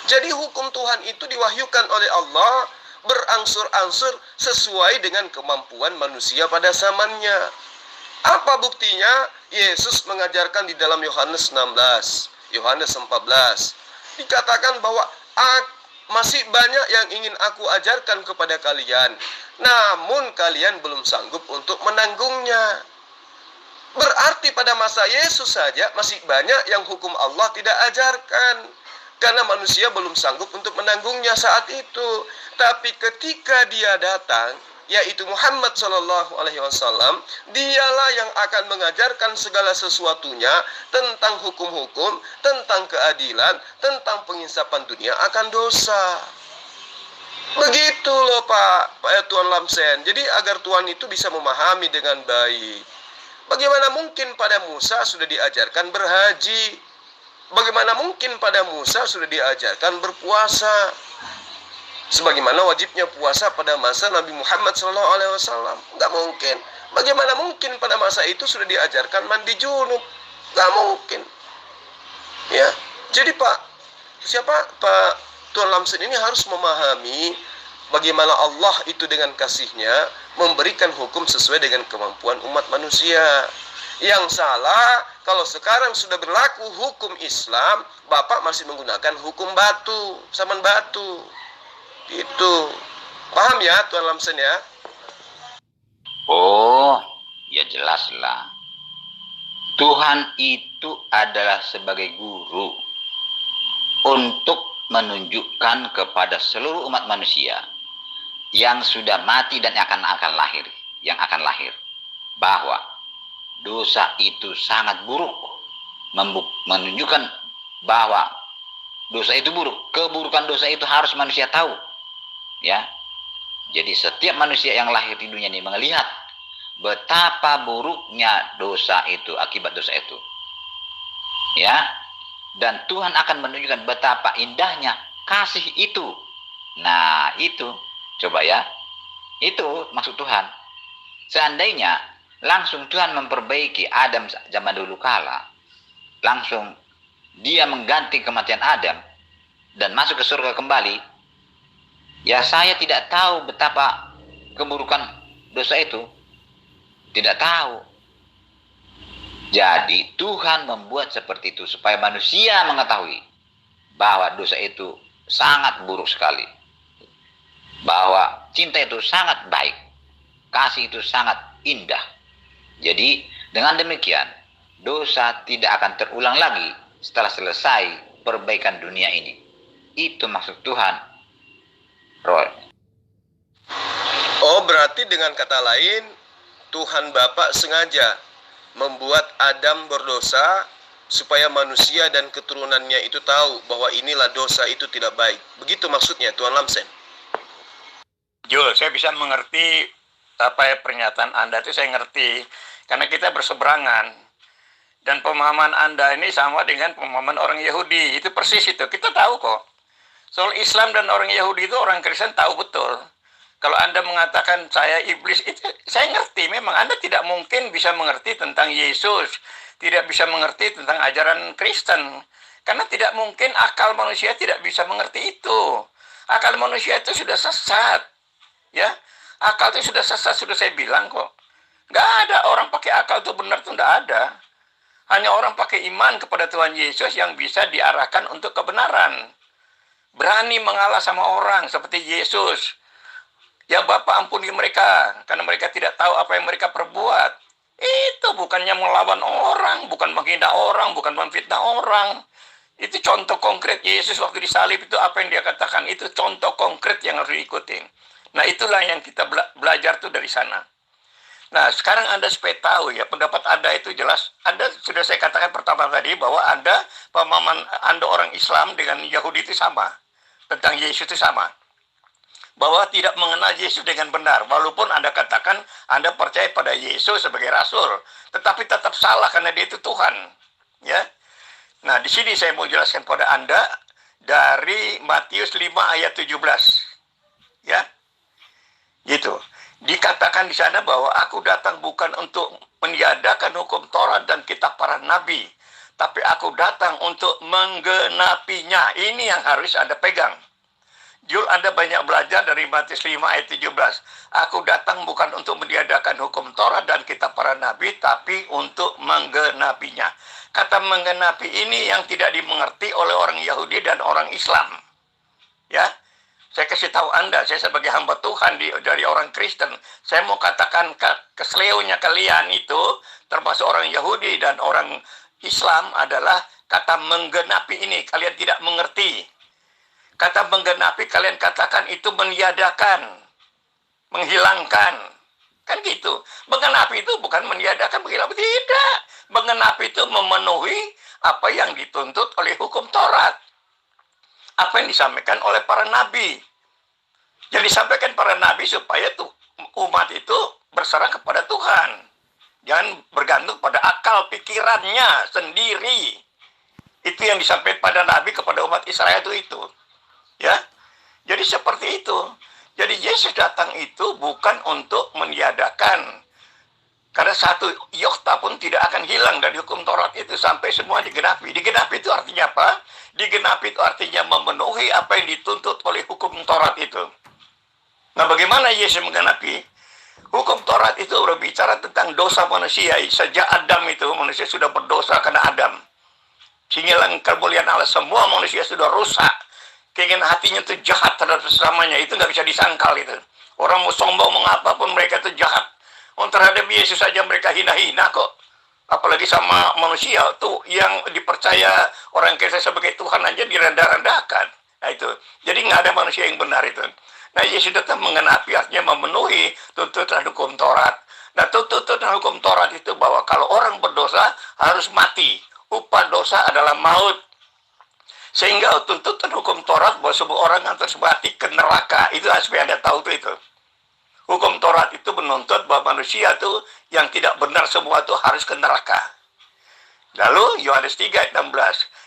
Jadi hukum Tuhan itu diwahyukan oleh Allah berangsur-angsur sesuai dengan kemampuan manusia pada zamannya. Apa buktinya? Yesus mengajarkan di dalam Yohanes 16, Yohanes 14. Dikatakan bahwa masih banyak yang ingin aku ajarkan kepada kalian, namun kalian belum sanggup untuk menanggungnya. Berarti pada masa Yesus saja masih banyak yang hukum Allah tidak ajarkan, karena manusia belum sanggup untuk menanggungnya saat itu. Tapi ketika dia datang, yaitu Muhammad SAW, dialah yang akan mengajarkan segala sesuatunya tentang hukum-hukum, tentang keadilan, tentang penginsapan dunia akan dosa. Begitu loh Pak Tuan Lamsen. Jadi agar Tuhan itu bisa memahami dengan baik. Bagaimana mungkin pada Musa sudah diajarkan berhaji? Bagaimana mungkin pada Musa sudah diajarkan berpuasa? Sebagaimana wajibnya puasa pada masa Nabi Muhammad SAW. Nggak mungkin. Bagaimana mungkin pada masa itu sudah diajarkan mandi junub? Nggak mungkin. Ya, jadi Pak Tuan Lamsen ini harus memahami bagaimana Allah itu dengan kasihnya memberikan hukum sesuai dengan kemampuan umat manusia. Yang salah, kalau sekarang sudah berlaku hukum Islam, Bapak masih menggunakan hukum batu, saman batu. Itu. Paham ya Tuan Lamsen ya? Oh, ya jelaslah. Tuhan itu adalah sebagai guru untuk menunjukkan kepada seluruh umat manusia yang sudah mati dan akan lahir, bahwa dosa itu sangat buruk, menunjukkan bahwa dosa itu buruk. Keburukan dosa itu harus manusia tahu, ya. Jadi setiap manusia yang lahir di dunia ini melihat betapa buruknya dosa itu, akibat dosa itu, ya. Dan Tuhan akan menunjukkan betapa indahnya kasih itu. Nah, itu coba ya, itu maksud Tuhan. Seandainya langsung Tuhan memperbaiki Adam zaman dulu kala, langsung dia mengganti kematian Adam dan masuk ke surga kembali, ya saya tidak tahu betapa keburukan dosa itu. Tidak tahu. Jadi Tuhan membuat seperti itu supaya manusia mengetahui bahwa dosa itu sangat buruk sekali. Bahwa cinta itu sangat baik. Kasih itu sangat indah. Jadi dengan demikian dosa tidak akan terulang lagi setelah selesai perbaikan dunia ini. Itu maksud Tuhan, Roy. Oh, berarti dengan kata lain, Tuhan Bapa sengaja membuat Adam berdosa supaya manusia dan keturunannya itu tahu bahwa inilah dosa itu tidak baik. Begitu maksudnya, Tuhan Lamsen. Jul, saya bisa mengerti apa ya pernyataan Anda itu, saya ngerti. Karena kita berseberangan. Dan pemahaman Anda ini sama dengan pemahaman orang Yahudi. Itu persis itu. Kita tahu kok. Soal Islam dan orang Yahudi itu orang Kristen tahu betul. Kalau Anda mengatakan saya iblis, itu saya ngerti. Memang Anda tidak mungkin bisa mengerti tentang Yesus. Tidak bisa mengerti tentang ajaran Kristen. Karena tidak mungkin akal manusia tidak bisa mengerti itu. Akal manusia itu sudah sesat. Ya, akal itu sudah sesat, sudah saya bilang kok. Nggak ada orang pakai akal itu benar itu nggak ada. Hanya orang pakai iman kepada Tuhan Yesus yang bisa diarahkan untuk kebenaran. Berani mengalah sama orang seperti Yesus. Ya Bapa, ampuni mereka, karena mereka tidak tahu apa yang mereka perbuat. Itu bukannya melawan orang, bukan menghina orang, bukan memfitnah orang. Itu contoh konkret Yesus waktu disalib itu apa yang dia katakan. Itu contoh konkret yang harus diikuti. Nah itulah yang kita belajar tuh dari sana. Nah, sekarang Anda supaya tahu ya, pendapat Anda itu jelas. Anda sudah saya katakan pertama tadi bahwa Anda, pemahaman Anda orang Islam dengan Yahudi itu sama. Tentang Yesus itu sama. Bahwa tidak mengenal Yesus dengan benar. Walaupun Anda katakan Anda percaya pada Yesus sebagai Rasul. Tetapi tetap salah karena dia itu Tuhan. Ya. Nah, di sini saya mau jelaskan pada Anda dari Matius 5 ayat 17. Ya. Gitu. Dikatakan di sana bahwa aku datang bukan untuk meniadakan hukum Taurat dan kitab para nabi, tapi aku datang untuk menggenapinya. Ini yang harus Anda pegang. Jul, Anda banyak belajar dari Matius 5 ayat 17. Aku datang bukan untuk meniadakan hukum Taurat dan kitab para nabi, tapi untuk menggenapinya. Kata menggenapi ini yang tidak dimengerti oleh orang Yahudi dan orang Islam. Ya. Saya kasih tahu Anda, saya sebagai hamba Tuhan dari orang Kristen, saya mau katakan keseleunya kalian itu, termasuk orang Yahudi dan orang Islam, adalah kata menggenapi ini. Kalian tidak mengerti. Kata menggenapi kalian katakan itu meniadakan, menghilangkan. Kan gitu. Menggenapi itu bukan meniadakan, menghilangkan. Tidak. Menggenapi itu memenuhi apa yang dituntut oleh hukum Taurat. Apa yang disampaikan oleh para nabi. Yang disampaikan para nabi supaya tuh umat itu berserah kepada Tuhan. Jangan bergantung pada akal pikirannya sendiri. Itu yang disampaikan pada nabi kepada umat Israel itu. Ya. Jadi seperti itu. Jadi Yesus datang itu bukan untuk meniadakan. Karena satu iota pun tidak akan hilang dari hukum Taurat itu sampai semua digenapi. Digenapi itu artinya apa? Digenapi itu artinya memenuhi apa yang dituntut oleh hukum Taurat itu. Nah, bagaimana Yesus menggenapi? Hukum Taurat itu berbicara tentang dosa manusia. Sejak Adam itu manusia sudah berdosa karena Adam. Sehingga kemuliaan Allah, semua manusia sudah rusak. Keinginan hatinya itu jahat terhadap sesamanya. Itu nggak bisa disangkal itu. Orang mau sombong mengapapun mereka itu jahat. Terhadap Yesus saja mereka hina-hina kok. Apalagi sama manusia tuh yang dipercaya orang Kristen sebagai Tuhan aja direndah-rendahkan. Nah itu. Jadi nggak ada manusia yang benar itu. Nah, Yesus datang menggenapi, artinya memenuhi tuntutan hukum Taurat. Nah, tuntutan hukum Taurat itu bahwa kalau orang berdosa harus mati. Upah dosa adalah maut. Sehingga tuntutan hukum Taurat bahwa sebuah orang yang harus mati ke neraka. Itu supaya Anda tahu itu. Hukum Taurat itu menuntut bahwa manusia itu yang tidak benar semua itu harus ke neraka. Lalu Yohanes 3 ayat 16.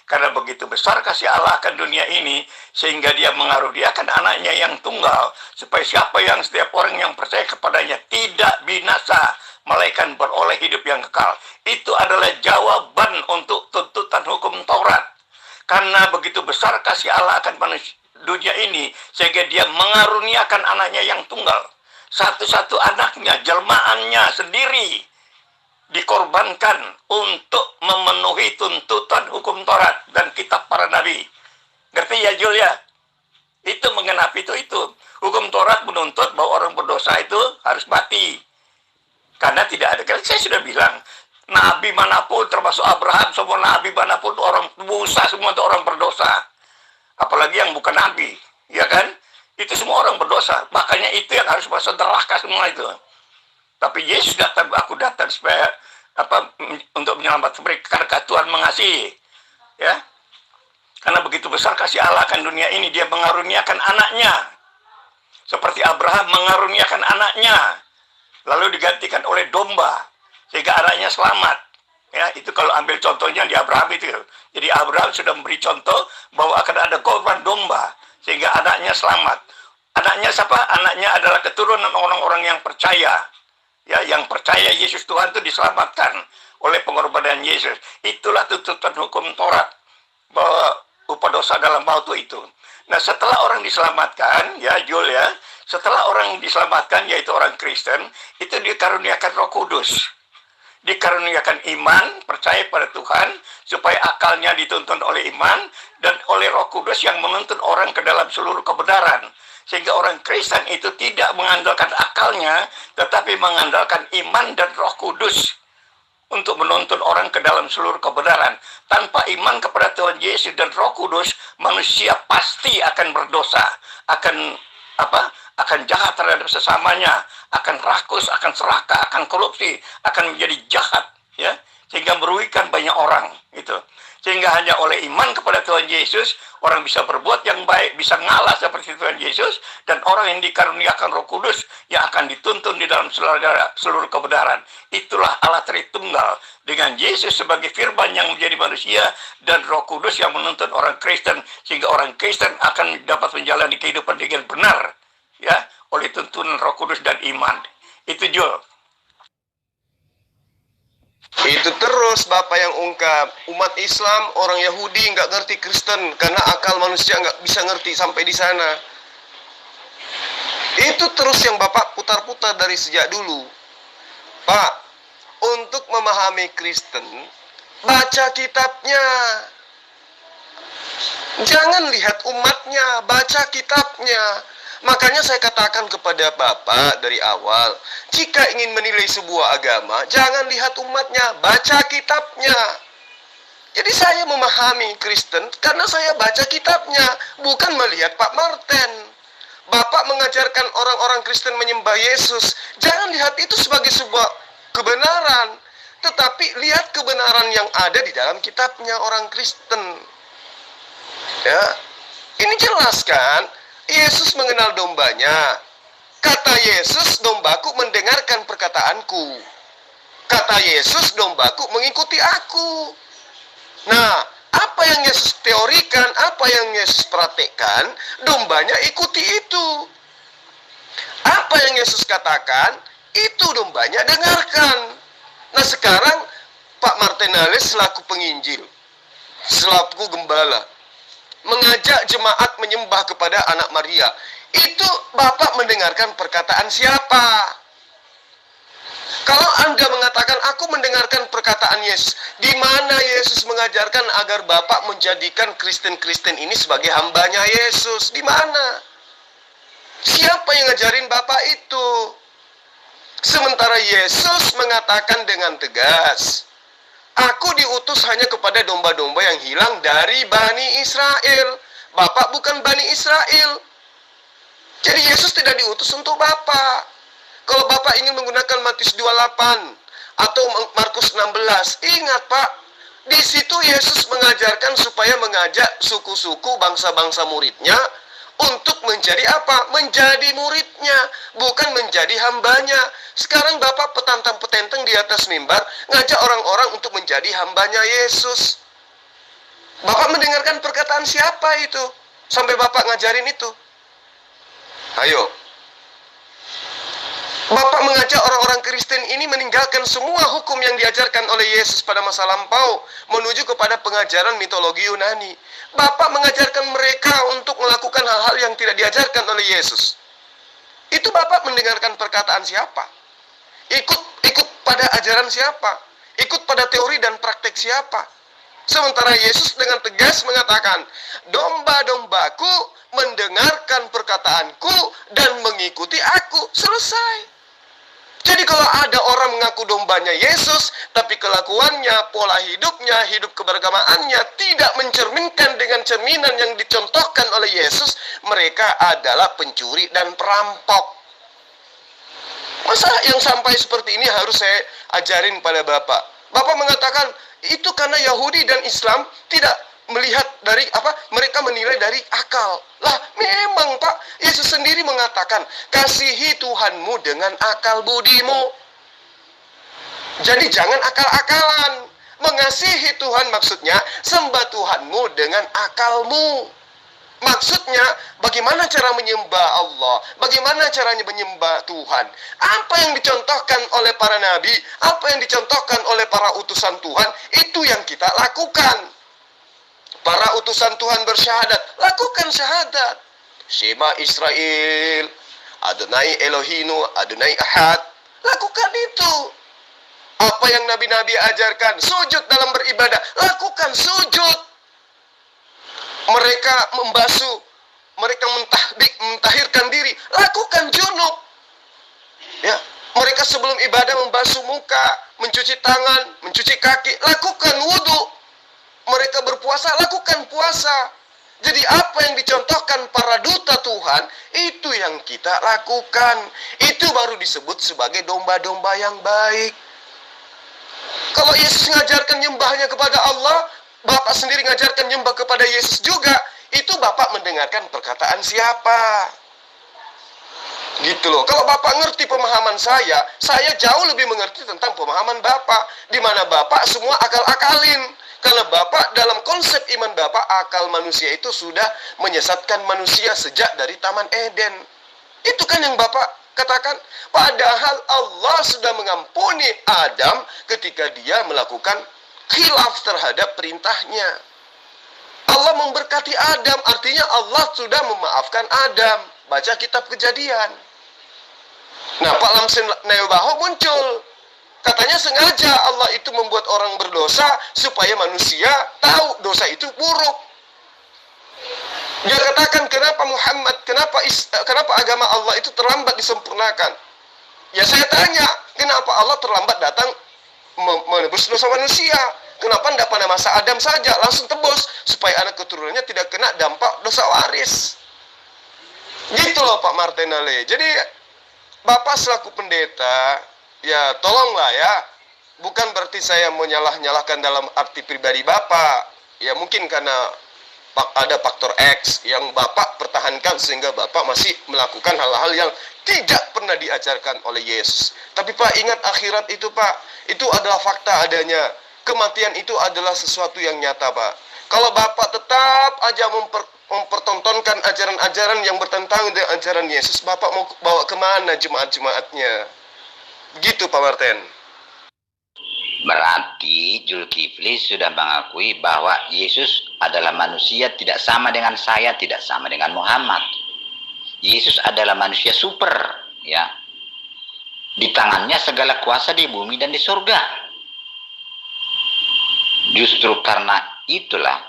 Karena begitu besar kasih Allah akan dunia ini, sehingga dia mengaruniakan anaknya yang tunggal, supaya siapa yang setiap orang yang percaya kepadanya tidak binasa, melainkan beroleh hidup yang kekal. Itu adalah jawaban untuk tuntutan hukum Taurat. Karena begitu besar kasih Allah akan dunia ini, sehingga dia mengaruniakan anaknya yang tunggal. Satu-satu anaknya, jelmaannya sendiri, dikorbankan untuk memenuhi tuntutan hukum Taurat dan kitab para nabi. Ngerti ya, Jul ya? Itu menggenapi itu. Hukum Taurat menuntut bahwa orang berdosa itu harus mati. Karena tidak ada, saya sudah bilang, nabi manapun, termasuk Abraham, semua nabi manapun, orang Musa, semua itu orang berdosa. Apalagi yang bukan nabi, ya kan? Itu semua orang berdosa. Makanya itu yang harus masuk neraka semua itu. Tapi Yesus datang, aku datang supaya untuk menyelamatkan mereka, karena Tuhan mengasihi. Ya. Karena begitu besar kasih Allah akan dunia ini, dia mengaruniakan anaknya. Seperti Abraham mengaruniakan anaknya, lalu digantikan oleh domba, sehingga anaknya selamat. Ya, itu kalau ambil contohnya di Abraham itu. Jadi Abraham sudah memberi contoh bahwa akan ada korban domba, sehingga anaknya selamat. Anaknya siapa? Anaknya adalah keturunan orang-orang yang percaya. Ya, yang percaya Yesus Tuhan itu diselamatkan oleh pengorbanan Yesus. Itulah tuntutan hukum Taurat, bahwa upah dosa dalam maut itu. Nah, setelah orang diselamatkan, ya Jul ya, setelah orang diselamatkan, yaitu orang Kristen, itu dikaruniakan Roh Kudus. Dikaruniakan iman, percaya pada Tuhan, supaya akalnya dituntun oleh iman, dan oleh Roh Kudus yang menuntun orang ke dalam seluruh kebenaran. Sehingga orang Kristen itu tidak mengandalkan akalnya, tetapi mengandalkan iman dan Roh Kudus untuk menuntun orang ke dalam seluruh kebenaran. Tanpa iman kepada Tuhan Yesus dan Roh Kudus, manusia pasti akan berdosa, akan jahat terhadap sesamanya, akan rakus, akan serakah, akan korupsi, akan menjadi jahat, ya, sehingga merugikan banyak orang itu. Sehingga hanya oleh iman kepada Tuhan Yesus, orang bisa berbuat yang baik, bisa ngalah seperti Tuhan Yesus, dan orang yang dikaruniakan Roh Kudus yang akan dituntun di dalam seluruh kebenaran. Itulah Allah Tritunggal, dengan Yesus sebagai firman yang menjadi manusia, dan Roh Kudus yang menuntun orang Kristen, sehingga orang Kristen akan dapat menjalani kehidupan dengan benar, ya, oleh tuntunan Roh Kudus dan iman. Itu Jul. Itu terus Bapak yang ungkap, umat Islam, orang Yahudi nggak ngerti Kristen karena akal manusia nggak bisa ngerti sampai di sana. Itu terus yang Bapak putar-putar dari sejak dulu. Pak, untuk memahami Kristen, baca kitabnya. Jangan lihat umatnya, baca kitabnya. Makanya saya katakan kepada Bapak dari awal, jika ingin menilai sebuah agama, jangan lihat umatnya, baca kitabnya. Jadi saya memahami Kristen karena saya baca kitabnya, bukan melihat Pak Martin. Bapak mengajarkan orang-orang Kristen menyembah Yesus, jangan lihat itu sebagai sebuah kebenaran, tetapi lihat kebenaran yang ada di dalam kitabnya orang Kristen. Ya, ini jelas kan? Yesus mengenal dombanya. Kata Yesus, dombaku mendengarkan perkataanku. Kata Yesus, dombaku mengikuti aku. Nah, apa yang Yesus teorikan, apa yang Yesus praktekkan, dombanya ikuti itu. Apa yang Yesus katakan, itu dombanya dengarkan. Nah, sekarang Pak Martinales selaku penginjil, selaku gembala, mengajak jemaat menyembah kepada anak Maria. Itu Bapak mendengarkan perkataan siapa? Kalau Anda mengatakan, aku mendengarkan perkataan Yesus, di mana Yesus mengajarkan agar Bapak menjadikan Kristen-Kristen ini sebagai hambanya Yesus? Di mana? Siapa yang ngajarin Bapak itu? Sementara Yesus mengatakan dengan tegas, aku diutus hanya kepada domba-domba yang hilang dari Bani Israel. Bapak bukan Bani Israel. Jadi Yesus tidak diutus untuk Bapak. Kalau Bapak ingin menggunakan Matius 28 atau Markus 16, ingat Pak, di situ Yesus mengajarkan supaya mengajak suku-suku bangsa-bangsa muridnya untuk menjadi apa? Menjadi muridnya, bukan menjadi hambanya. Sekarang Bapak petantang-petenteng di atas mimbar ngajak orang-orang untuk menjadi hambanya Yesus. Bapak mendengarkan perkataan siapa itu? Sampai Bapak ngajarin itu. Ayo. Bapak mengajak orang-orang Kristen ini meninggalkan semua hukum yang diajarkan oleh Yesus pada masa lampau, menuju kepada pengajaran mitologi Yunani. Bapak mengajarkan mereka untuk melakukan hal-hal yang tidak diajarkan oleh Yesus. Itu Bapak mendengarkan perkataan siapa? Ikut pada ajaran siapa? Ikut pada teori dan praktek siapa? Sementara Yesus dengan tegas mengatakan, domba-dombaku mendengarkan perkataanku dan mengikuti aku. Selesai. Jadi kalau ada orang mengaku dombanya Yesus, tapi kelakuannya, pola hidupnya, hidup keberagamaannya tidak mencerminkan dengan cerminan yang dicontohkan oleh Yesus, mereka adalah pencuri dan perampok. Masa yang sampai seperti ini harus saya ajarin pada Bapak? Bapak mengatakan, itu karena Yahudi dan Islam tidak melihat dari mereka menilai dari akal. Lah memang Pak, Yesus sendiri mengatakan, kasihi Tuhanmu dengan akal budimu. Jadi jangan akal-akalan. Mengasihi Tuhan maksudnya sembah Tuhanmu dengan akalmu. Maksudnya bagaimana cara menyembah Allah, bagaimana caranya menyembah Tuhan. Apa yang dicontohkan oleh para nabi, apa yang dicontohkan oleh para utusan Tuhan, itu yang kita lakukan. Para utusan Tuhan bersyahadat, lakukan syahadat. Shema Israel, Adonai Elohinu, Adonai Ahad. Lakukan itu. Apa yang nabi-nabi ajarkan, sujud dalam beribadah, lakukan sujud. Mereka membasuh, mereka mentahirkan diri, lakukan junub. Ya, mereka sebelum ibadah membasuh muka, mencuci tangan, mencuci kaki, lakukan wudhu. Mereka berpuasa, lakukan puasa. Jadi apa yang dicontohkan para duta Tuhan, itu yang kita lakukan. Itu baru disebut sebagai domba-domba yang baik. Kalau Yesus mengajarkan nyembahnya kepada Allah, Bapak sendiri mengajarkan nyembah kepada Yesus juga, itu Bapak mendengarkan perkataan siapa? Gitu loh. Kalau Bapak ngerti pemahaman saya jauh lebih mengerti tentang pemahaman Bapak. Di mana Bapak semua akal-akalin. Karena Bapak dalam konsep iman Bapak, akal manusia itu sudah menyesatkan manusia sejak dari Taman Eden. Itu kan yang Bapak katakan. Padahal Allah sudah mengampuni Adam ketika dia melakukan khilaf terhadap perintahnya. Allah memberkati Adam, artinya Allah sudah memaafkan Adam. Baca kitab Kejadian. Nah, Pak Lamsen Neobaho muncul. Katanya sengaja Allah itu membuat orang berdosa supaya manusia tahu dosa itu buruk. Dia katakan, kenapa agama Allah itu terlambat disempurnakan? Ya saya tanya, kenapa Allah terlambat datang menebus dosa manusia? Kenapa tidak pada masa Adam saja langsung tebus supaya anak keturunannya tidak kena dampak dosa waris? Gitu loh Pak Martinale. Jadi Bapak selaku pendeta, ya tolonglah ya, bukan berarti saya menyalah-nyalahkan dalam arti pribadi Bapak. Ya mungkin karena ada faktor X yang Bapak pertahankan sehingga Bapak masih melakukan hal-hal yang tidak pernah diajarkan oleh Yesus. Tapi Pak, ingat akhirat itu Pak, itu adalah fakta adanya. Kematian itu adalah sesuatu yang nyata Pak. Kalau Bapak tetap aja mempertontonkan ajaran-ajaran yang bertentangan dengan ajaran Yesus, Bapak mau bawa kemana jemaat-jemaatnya? Begitu Pak Martin. Berarti Zulkifli sudah mengakui bahwa Yesus adalah manusia, tidak sama dengan saya, tidak sama dengan Muhammad. Yesus adalah manusia super, ya. Di tangannya segala kuasa di bumi dan di surga. Justru karena itulah,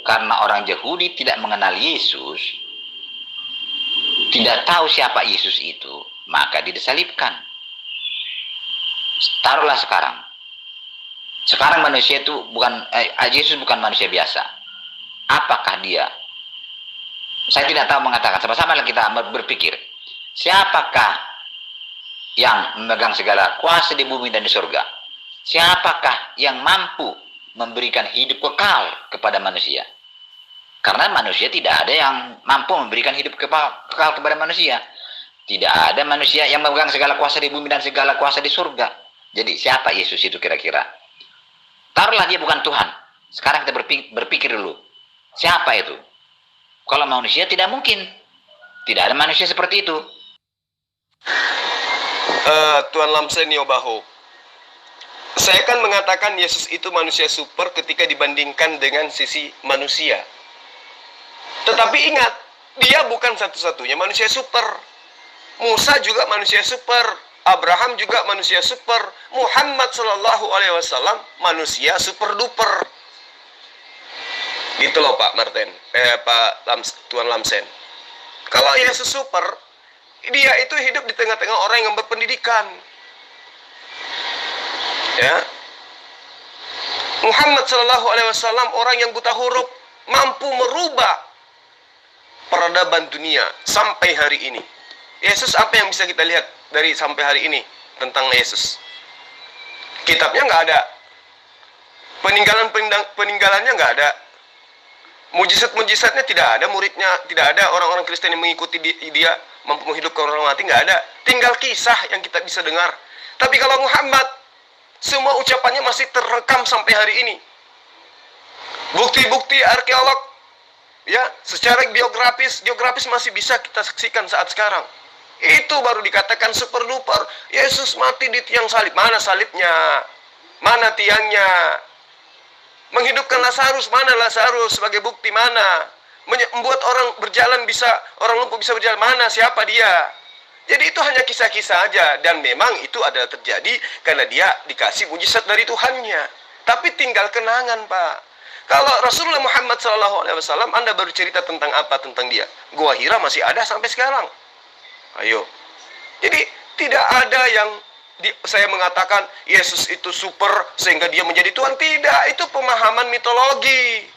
karena orang Yahudi tidak mengenal Yesus, tidak tahu siapa Yesus itu, maka dia disalibkan. Taruhlah sekarang manusia itu Yesus bukan manusia biasa. Apakah dia Saya tidak tahu mengatakan, sama-sama kita berpikir, siapakah yang memegang segala kuasa di bumi dan di surga? Siapakah yang mampu memberikan hidup kekal kepada manusia? Karena manusia tidak ada yang mampu memberikan hidup kekal kepada manusia. Tidak ada manusia yang memegang segala kuasa di bumi dan segala kuasa di surga. Jadi siapa Yesus itu kira-kira? Taruhlah dia bukan Tuhan. Sekarang kita berpikir dulu. Siapa itu? Kalau manusia tidak mungkin. Tidak ada manusia seperti itu. Tuan Lamsen Niobaho, saya kan mengatakan Yesus itu manusia super ketika dibandingkan dengan sisi manusia. Tetapi ingat, dia bukan satu-satunya manusia super. Musa juga manusia super, Abraham juga manusia super, Muhammad Sallallahu Alaihi Wasallam manusia super duper. Gitu loh Pak Martin, Tuan Lamsen. Kalau Yesus super, dia itu hidup di tengah-tengah orang yang berpendidikan. Ya, Muhammad Sallallahu Alaihi Wasallam orang yang buta huruf, mampu merubah peradaban dunia sampai hari ini. Yesus, apa yang bisa kita lihat dari sampai hari ini tentang Yesus? Kitabnya nggak ada, peninggalannya nggak ada, mujizat-mujizatnya tidak ada, muridnya tidak ada, orang-orang Kristen yang mengikuti dia mampu menghidupkan orang mati nggak ada. Tinggal kisah yang kita bisa dengar. Tapi kalau Muhammad, semua ucapannya masih terekam sampai hari ini. Bukti-bukti arkeolog, ya, secara geografis masih bisa kita saksikan saat sekarang. Itu baru dikatakan super duper. Yesus mati di tiang salib. Mana salibnya? Mana tiangnya? Menghidupkan Lazarus, mana Lazarus sebagai bukti? Mana? Membuat orang berjalan bisa, orang lumpuh bisa berjalan, mana? Siapa dia? Jadi itu hanya kisah-kisah aja. Dan memang itu adalah terjadi karena dia dikasih mujizat dari Tuhannya. Tapi tinggal kenangan, Pak. Kalau Rasulullah Muhammad SAW, Anda baru cerita tentang apa tentang dia? Gua Hira masih ada sampai sekarang. Ayo. Jadi tidak ada yang saya mengatakan Yesus itu super sehingga dia menjadi Tuhan. Tidak, itu pemahaman mitologi.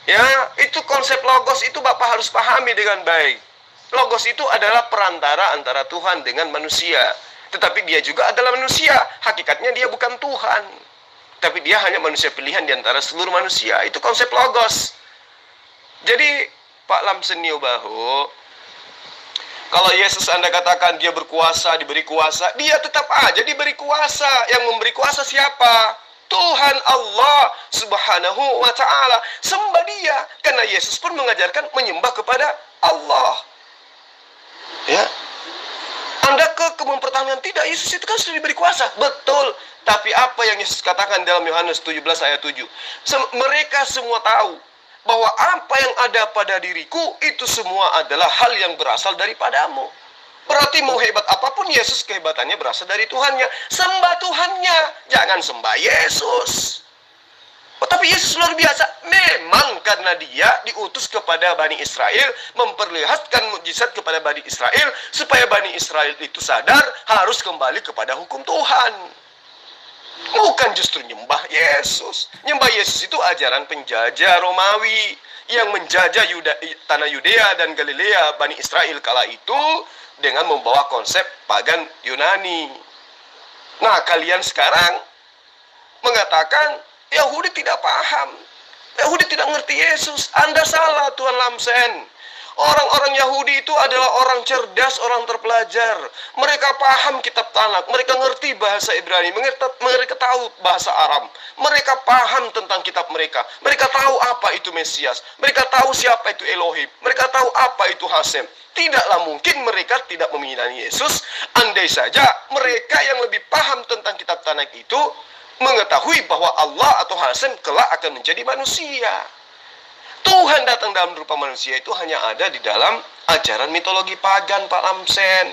Ya, itu konsep logos itu Bapak harus pahami dengan baik. Logos itu adalah perantara antara Tuhan dengan manusia. Tetapi dia juga adalah manusia. Hakikatnya dia bukan Tuhan. Tapi dia hanya manusia pilihan di antara seluruh manusia. Itu konsep logos. Jadi Pak Lamsen Niobaho, kalau Yesus Anda katakan dia berkuasa, diberi kuasa, dia tetap aja diberi kuasa. Yang memberi kuasa siapa? Tuhan Allah Subhanahu wa Ta'ala. Sembah dia. Karena Yesus pun mengajarkan menyembah kepada Allah. Ya. Anda mempertahankan tidak, Yesus itu kan sudah diberi kuasa. Betul. Tapi apa yang Yesus katakan dalam Yohanes 17 ayat 7? Mereka semua tahu bahwa apa yang ada pada diriku itu semua adalah hal yang berasal daripadamu. Berarti mau hebat apapun Yesus, kehebatannya berasal dari Tuhannya. Sembah Tuhannya, jangan sembah Yesus. Oh, tapi Yesus luar biasa. Memang karena dia diutus kepada Bani Israel, memperlihatkan mukjizat kepada Bani Israel, supaya Bani Israel itu sadar harus kembali kepada hukum Tuhan. Bukan justru nyembah Yesus. Nyembah Yesus itu ajaran penjajah Romawi yang menjajah tanah Yudea dan Galilea, Bani Israel kala itu, dengan membawa konsep pagan Yunani. Nah, kalian sekarang mengatakan Yahudi tidak paham, Yahudi tidak ngerti Yesus. Anda salah, Tuan Lamsen. Orang-orang Yahudi itu adalah orang cerdas, orang terpelajar. Mereka paham kitab Tanakh, mereka ngerti bahasa Ibrani, mereka tahu bahasa Aram. Mereka paham tentang kitab mereka. Mereka tahu apa itu Mesias. Mereka tahu siapa itu Elohim. Mereka tahu apa itu Hasem. Tidaklah mungkin mereka tidak meminati Yesus, andai saja mereka yang lebih paham tentang kitab Tanakh itu mengetahui bahwa Allah atau Hasem kelak akan menjadi manusia. Tuhan datang dalam rupa manusia itu hanya ada di dalam ajaran mitologi pagan, Pak Lamsen.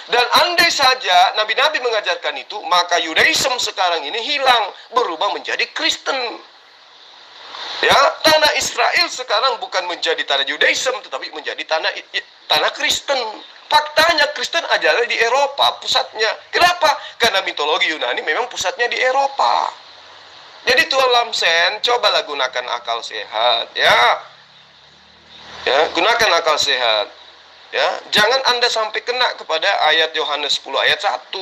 Dan andai saja nabi-nabi mengajarkan itu, maka Yudaism sekarang ini hilang, berubah menjadi Kristen. Ya, tanah Israel sekarang bukan menjadi tanah Yudaism, tetapi menjadi tanah Kristen. Faktanya Kristen adalah di Eropa pusatnya. Kenapa? Karena mitologi Yunani memang pusatnya di Eropa. Jadi Tuan Lamsen, cobalah gunakan akal sehat, ya. Ya, gunakan akal sehat. Ya, jangan Anda sampai kena kepada ayat Yohanes 10 ayat 1.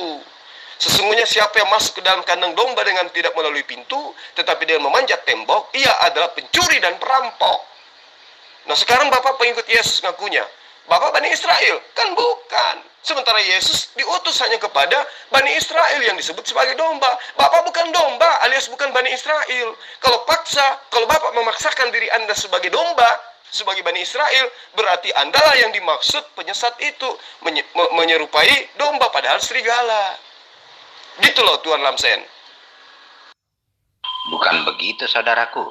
Sesungguhnya siapa yang masuk ke dalam kandang domba dengan tidak melalui pintu, tetapi dengan memanjat tembok, ia adalah pencuri dan perampok. Nah, sekarang Bapak pengikut Yesus ngakunya, Bapak Bani Israel. Kan bukan. Sementara Yesus diutus hanya kepada Bani Israel yang disebut sebagai domba. Bapak bukan domba alias bukan Bani Israel. Kalau Bapak memaksakan diri Anda sebagai domba, sebagai Bani Israel, berarti Anda lah yang dimaksud penyesat itu, menyerupai domba padahal serigala. Gitu loh Tuan Lamsen. Bukan begitu saudaraku.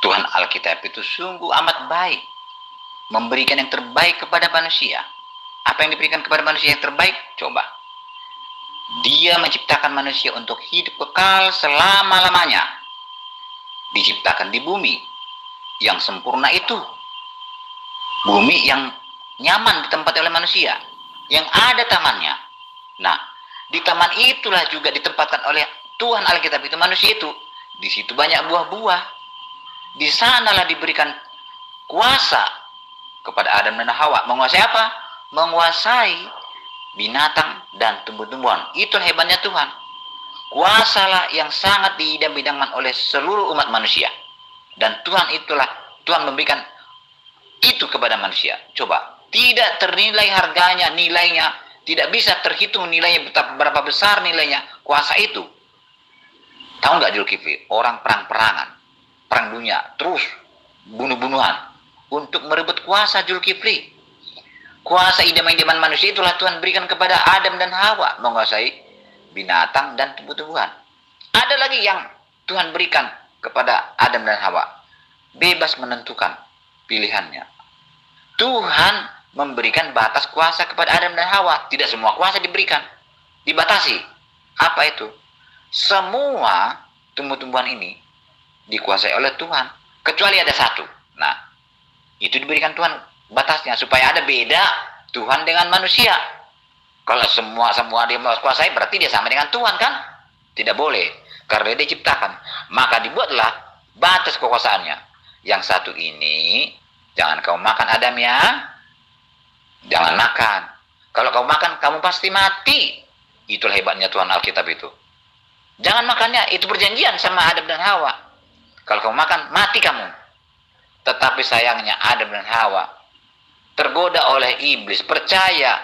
Tuhan Alkitab itu sungguh amat baik, memberikan yang terbaik kepada manusia. Apa yang diberikan kepada manusia yang terbaik? Coba. Dia menciptakan manusia untuk hidup kekal selama-lamanya. Diciptakan di bumi yang sempurna itu. Bumi yang nyaman ditempati oleh manusia, yang ada tamannya. Nah, di taman itulah juga ditempatkan oleh Tuhan Alkitab itu manusia itu. Di situ banyak buah-buah. Di sanalah diberikan kuasa kepada Adam dan Hawa. Menguasai apa? Menguasai binatang dan tumbuh-tumbuhan. Itulah hebatnya Tuhan. Kuasalah yang sangat diidam-idamkan oleh seluruh umat manusia. Dan Tuhan memberikan itu kepada manusia. Coba, tidak ternilai harganya, nilainya, tidak bisa terhitung nilainya, berapa besar nilainya kuasa itu. Tahu nggak Zulkifli? Orang perang-perangan, perang dunia, terus bunuh-bunuhan untuk merebut kuasa Zulkifli. Kuasa idaman-idaman manusia itulah Tuhan berikan kepada Adam dan Hawa, menguasai binatang dan tumbuh-tumbuhan. Ada lagi yang Tuhan berikan kepada Adam dan Hawa, bebas menentukan pilihannya. Tuhan memberikan batas kuasa kepada Adam dan Hawa. Tidak semua kuasa diberikan, dibatasi. Apa itu? Semua tumbuh-tumbuhan ini dikuasai oleh Tuhan, kecuali ada satu. Nah, itu diberikan Tuhan batasnya supaya ada beda Tuhan dengan manusia. Kalau semua dia kuasai, berarti dia sama dengan Tuhan kan? Tidak boleh, karena dia diciptakan. Maka dibuatlah batas kekuasaannya. Yang satu ini, jangan kau makan Adam ya, jangan makan. Kalau kau makan, kamu pasti mati. Itulah hebatnya Tuhan Alkitab itu. Jangan makannya, itu perjanjian sama Adam dan Hawa. Kalau kamu makan, mati kamu. Tetapi sayangnya Adam dan Hawa tergoda oleh iblis, percaya.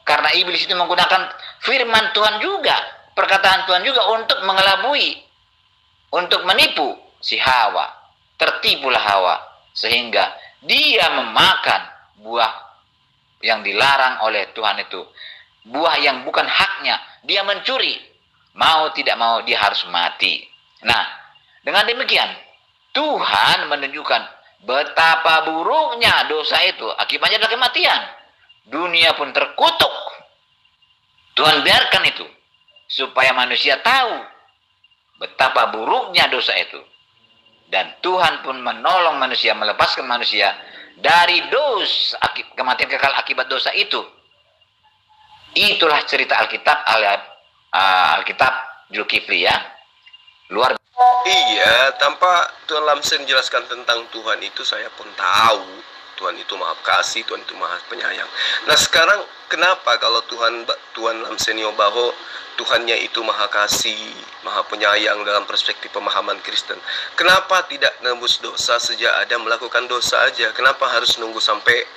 Karena iblis itu menggunakan firman Tuhan juga, perkataan Tuhan juga untuk mengelabui, untuk menipu si Hawa. Tertipulah Hawa, sehingga dia memakan buah yang dilarang oleh Tuhan itu. Buah yang bukan haknya, dia mencuri. Mau tidak mau dia harus mati. Nah, dengan demikian Tuhan menunjukkan betapa buruknya dosa itu, akibatnya adalah kematian. Dunia pun terkutuk. Tuhan biarkan itu supaya manusia tahu betapa buruknya dosa itu. Dan Tuhan pun menolong manusia, melepaskan manusia dari dosa, kematian kekal akibat dosa itu. Itulah cerita Alkitab Zulkifli ya. Luar biasa. Iya, tanpa Tuhan Lamsen jelaskan tentang Tuhan itu, saya pun tahu Tuhan itu maha kasih, Tuhan itu maha penyayang. Nah sekarang kenapa kalau Tuhan Lamsenio bahwa Tuhannya itu maha kasih, maha penyayang dalam perspektif pemahaman Kristen, kenapa tidak nembus dosa sejak Adam melakukan dosa aja? Kenapa harus nunggu sampai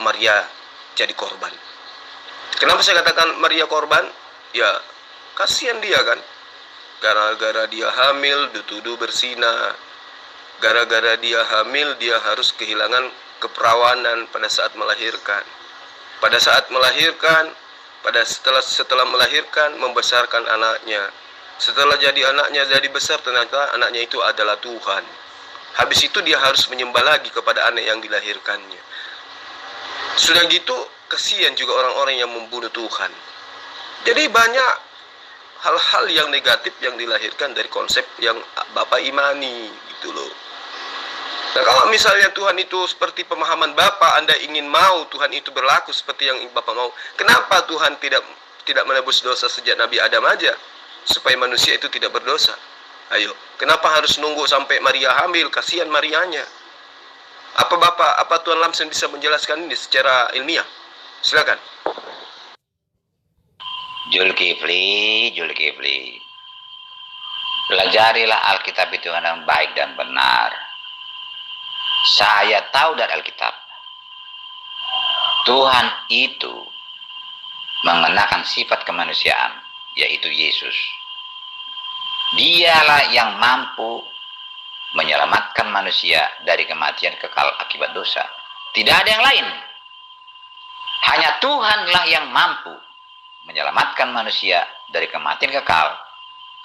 Maria jadi korban? Kenapa saya katakan Maria korban? Ya kasihan dia kan, gara-gara dia hamil dituduh berzina. Gara-gara dia hamil, dia harus kehilangan keperawanan pada saat melahirkan. Pada saat melahirkan, setelah melahirkan, membesarkan anaknya. Setelah jadi anaknya jadi besar, ternyata anaknya itu adalah Tuhan. Habis itu dia harus menyembah lagi kepada anak yang dilahirkannya. Sudah gitu, kasihan juga orang-orang yang membunuh Tuhan. Jadi banyak hal-hal yang negatif yang dilahirkan dari konsep yang Bapak imani gitu loh. Nah kalau misalnya Tuhan itu seperti pemahaman Bapak, Anda ingin mau Tuhan itu berlaku seperti yang Bapak mau, kenapa Tuhan tidak menebus dosa sejak Nabi Adam aja, supaya manusia itu tidak berdosa? Ayo, kenapa harus nunggu sampai Maria hamil? Kasihan Marianya. Apa Tuan Lamsen bisa menjelaskan ini secara ilmiah? Silakan. Zulkifli. Pelajarilah Alkitab itu dengan baik dan benar. Saya tahu dari Alkitab, Tuhan itu mengenakan sifat kemanusiaan, yaitu Yesus. Dialah yang mampu menyelamatkan manusia dari kematian kekal akibat dosa. Tidak ada yang lain. Hanya Tuhanlah yang mampu menyelamatkan manusia dari kematian kekal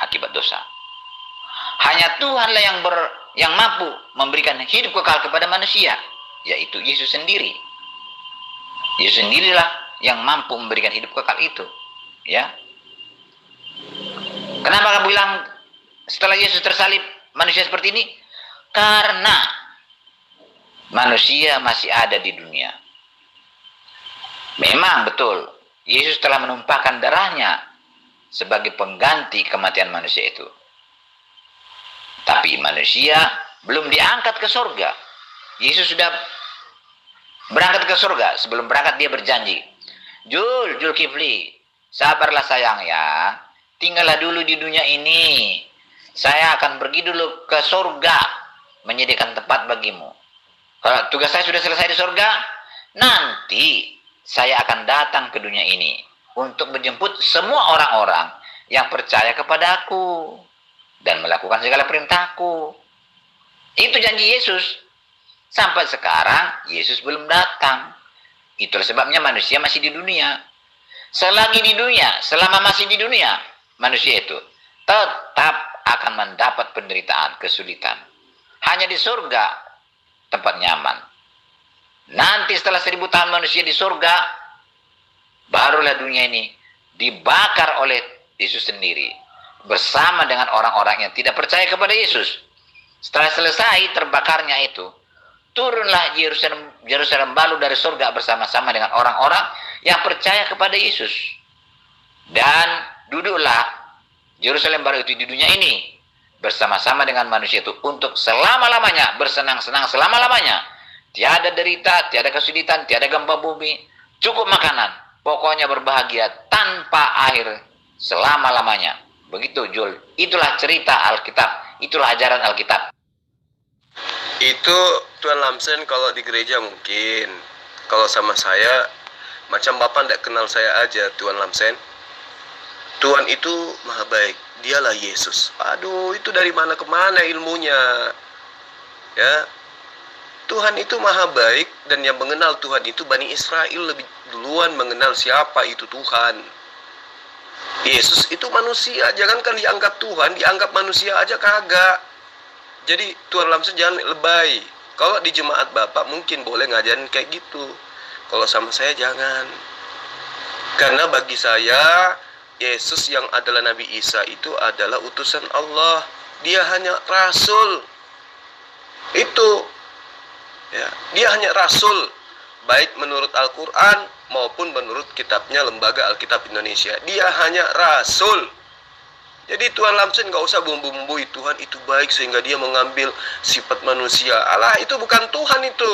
akibat dosa. Hanya Tuhanlah yang mampu memberikan hidup kekal kepada manusia, yaitu Yesus sendiri. Yesus sendirilah yang mampu memberikan hidup kekal itu. Ya. Kenapa kamu bilang setelah Yesus tersalib manusia seperti ini? Karena manusia masih ada di dunia. Memang betul, Yesus telah menumpahkan darahnya sebagai pengganti kematian manusia itu. Tapi manusia belum diangkat ke surga. Yesus sudah berangkat ke surga. Sebelum berangkat dia berjanji, Zulkifli, sabarlah sayang ya. Tinggallah dulu di dunia ini. Saya akan pergi dulu ke surga, menyediakan tempat bagimu. Kalau tugas saya sudah selesai di surga, nanti saya akan datang ke dunia ini untuk menjemput semua orang-orang yang percaya kepada aku dan melakukan segala perintahku. Itu janji Yesus. Sampai sekarang Yesus belum datang. Itulah sebabnya manusia masih di dunia. Selagi di dunia, selama masih di dunia, manusia itu tetap akan mendapat penderitaan, kesulitan. Hanya di surga tempat nyaman. Nanti setelah 1000 tahun manusia di surga, barulah dunia ini dibakar oleh Yesus sendiri bersama dengan orang-orang yang tidak percaya kepada Yesus. Setelah selesai terbakarnya itu, turunlah Yerusalem baru dari surga bersama-sama dengan orang-orang yang percaya kepada Yesus. Dan duduklah Yerusalem baru itu di dunia ini bersama-sama dengan manusia itu untuk selama-lamanya, bersenang-senang selama-lamanya. Tiada derita, tiada kesulitan, tiada gempa bumi, cukup makanan, pokoknya berbahagia tanpa akhir selama-lamanya. Begitu Jul, itulah cerita Alkitab, itulah ajaran Alkitab. Itu Tuan Lamsen kalau di gereja mungkin. Kalau sama saya, macam Bapak tidak kenal saya aja, Tuan Lamsen. Tuhan itu maha baik, dialah Yesus. Aduh, itu dari mana ke mana ilmunya? Ya, Tuhan itu maha baik, dan yang mengenal Tuhan itu Bani Israel lebih duluan mengenal siapa itu Tuhan. Yesus itu manusia, jangankan dianggap Tuhan, dianggap manusia aja kagak. Jadi Tuan Lamsen jangan lebay. Kalau di jemaat Bapak mungkin boleh ngajarin kayak gitu. Kalau sama saya jangan. Karena bagi saya, Yesus yang adalah Nabi Isa itu adalah utusan Allah. Dia hanya rasul. Itu. Ya, dia hanya rasul. Baik menurut Al-Quran maupun menurut kitabnya Lembaga Alkitab Indonesia. Dia hanya rasul. Jadi Tuan Lamsen nggak usah bumbu-bumbui Tuhan itu baik sehingga dia mengambil sifat manusia. Allah, itu bukan Tuhan itu.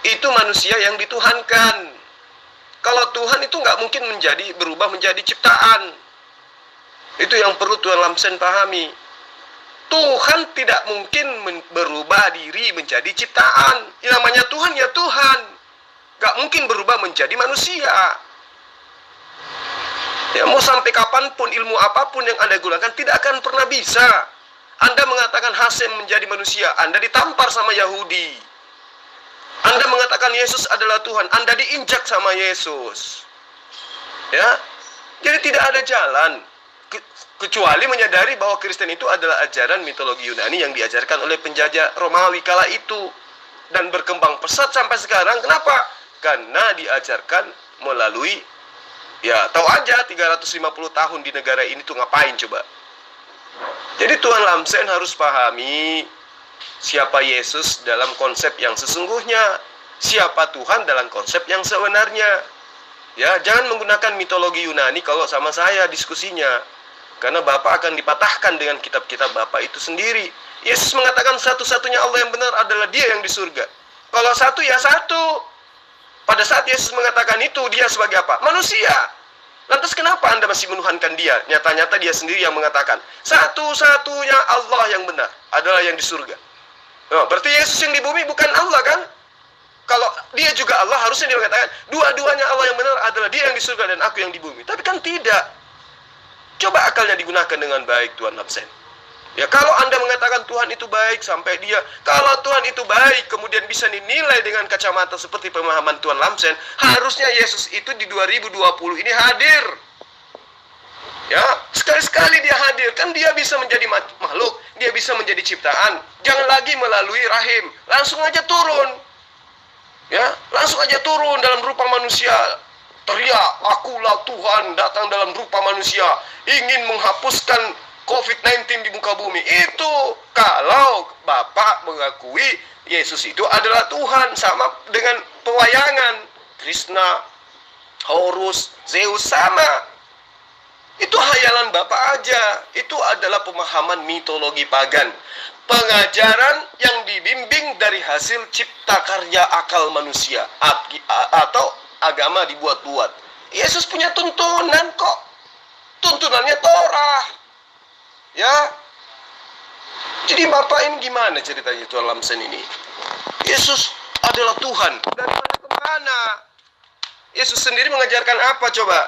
Itu manusia yang dituhankan. Kalau Tuhan itu nggak mungkin berubah menjadi ciptaan. Itu yang perlu Tuan Lamsen pahami. Tuhan tidak mungkin berubah diri menjadi ciptaan. Yang namanya Tuhan ya Tuhan. Nggak mungkin berubah menjadi manusia. Ya, mau sampai kapanpun ilmu apapun yang Anda gunakan tidak akan pernah bisa. Anda mengatakan Hasyim menjadi manusia, Anda ditampar sama Yahudi. Anda mengatakan Yesus adalah Tuhan, Anda diinjak sama Yesus. Ya, jadi tidak ada jalan kecuali menyadari bahwa Kristen itu adalah ajaran mitologi Yunani yang diajarkan oleh penjajah Romawi kala itu dan berkembang pesat sampai sekarang. Kenapa? Karena diajarkan melalui, ya tahu aja 350 tahun di negara ini tuh ngapain coba. Jadi Tuan Lamsen harus pahami siapa Yesus dalam konsep yang sesungguhnya, siapa Tuhan dalam konsep yang sebenarnya. Ya, jangan menggunakan mitologi Yunani kalau sama saya diskusinya. Karena Bapak akan dipatahkan dengan kitab-kitab Bapak itu sendiri. Yesus mengatakan satu-satunya Allah yang benar adalah dia yang di surga. Kalau satu ya satu. Pada saat Yesus mengatakan itu, dia sebagai apa? Manusia. Lantas kenapa Anda masih menuhankan dia? Nyata-nyata dia sendiri yang mengatakan, satu-satunya Allah yang benar adalah yang di surga. Oh, berarti Yesus yang di bumi bukan Allah kan? Kalau dia juga Allah, harusnya dia mengatakan, dua-duanya Allah yang benar adalah dia yang di surga dan aku yang di bumi. Tapi kan tidak. Coba akalnya digunakan dengan baik, Tuan Lamsen. Ya, kalau Anda mengatakan Tuhan itu baik sampai dia, kalau Tuhan itu baik kemudian bisa dinilai dengan kacamata seperti pemahaman Tuan Lamsen, harusnya Yesus itu di 2020 ini hadir. Ya, sekali-sekali dia hadir, kan dia bisa menjadi makhluk, dia bisa menjadi ciptaan. Jangan lagi melalui rahim, langsung aja turun. Ya, langsung aja turun dalam rupa manusia. Teriak, akulah Tuhan datang dalam rupa manusia, ingin menghapuskan COVID-19 di muka bumi. Itu kalau Bapak mengakui Yesus itu adalah Tuhan, sama dengan pewayangan Krishna, Horus, Zeus, sama. Itu hayalan Bapak aja. Itu adalah pemahaman mitologi pagan, pengajaran yang dibimbing dari hasil cipta karya akal manusia, atau agama dibuat-buat. Yesus punya tuntunan kok. Tuntunannya Torah. Ya, jadi Bapak ini gimana ceritanya Tuan Lamsen ini? Yesus adalah Tuhan. Dari mana ke mana? Yesus sendiri mengajarkan apa coba?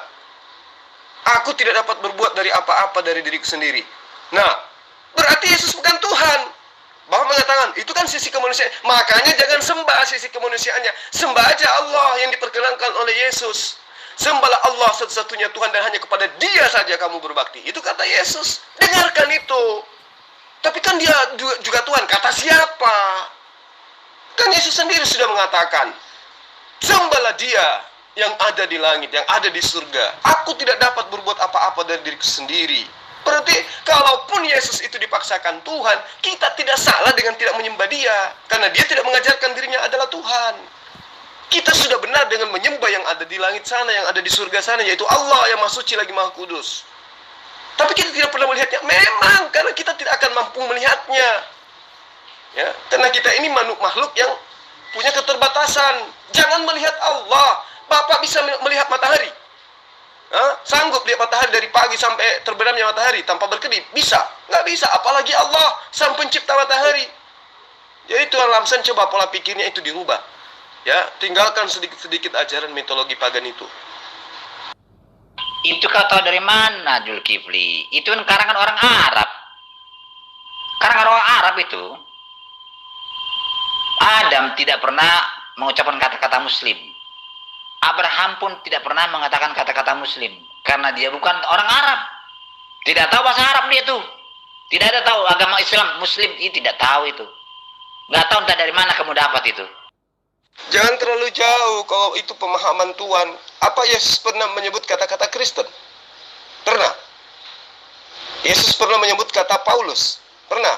Aku tidak dapat berbuat dari apa-apa dari diriku sendiri. Nah, berarti Yesus bukan Tuhan. Bapak mengatakan, itu kan sisi kemanusiaan. Makanya jangan sembah sisi kemanusiaannya. Sembah aja Allah yang diperkenankan oleh Yesus. Sembahlah Allah satu-satunya Tuhan dan hanya kepada dia saja kamu berbakti. Itu kata Yesus. Dengarkan itu. Tapi kan dia juga Tuhan. Kata siapa? Kan Yesus sendiri sudah mengatakan, sembahlah dia yang ada di langit, yang ada di surga. Aku tidak dapat berbuat apa-apa dari diriku sendiri. Berarti kalaupun Yesus itu dipaksakan Tuhan, kita tidak salah dengan tidak menyembah dia. Karena dia tidak mengajarkan dirinya adalah Tuhan. Kita sudah benar dengan menyembah yang ada di langit sana, yang ada di surga sana, yaitu Allah yang Maha Suci lagi Maha Kudus. Tapi kita tidak pernah melihatnya. Memang, karena kita tidak akan mampu melihatnya. Ya, karena kita ini makhluk yang punya keterbatasan. Jangan melihat Allah. Bapak bisa melihat matahari. Sanggup lihat matahari dari pagi sampai terbenamnya matahari tanpa berkedip? Bisa? Nggak bisa. Apalagi Allah, sang pencipta matahari. Jadi Tuan Lamsen coba pola pikirnya itu dirubah. Ya, tinggalkan sedikit-sedikit ajaran mitologi pagan itu. Itu kau tahu dari mana, Zulkifli? Itu kan karangan orang Arab. Karangan orang Arab itu. Adam tidak pernah mengucapkan kata-kata Muslim. Abraham pun tidak pernah mengatakan kata-kata Muslim. Karena dia bukan orang Arab. Tidak tahu bahasa Arab dia tuh. Tidak ada tahu agama Islam, Muslim. Ini tidak tahu itu. Nggak tahu entah dari mana kamu dapat itu. Jangan terlalu jauh kalau itu pemahaman Tuhan. Apa Yesus pernah menyebut kata-kata Kristen? Pernah. Yesus pernah menyebut kata Paulus? Pernah.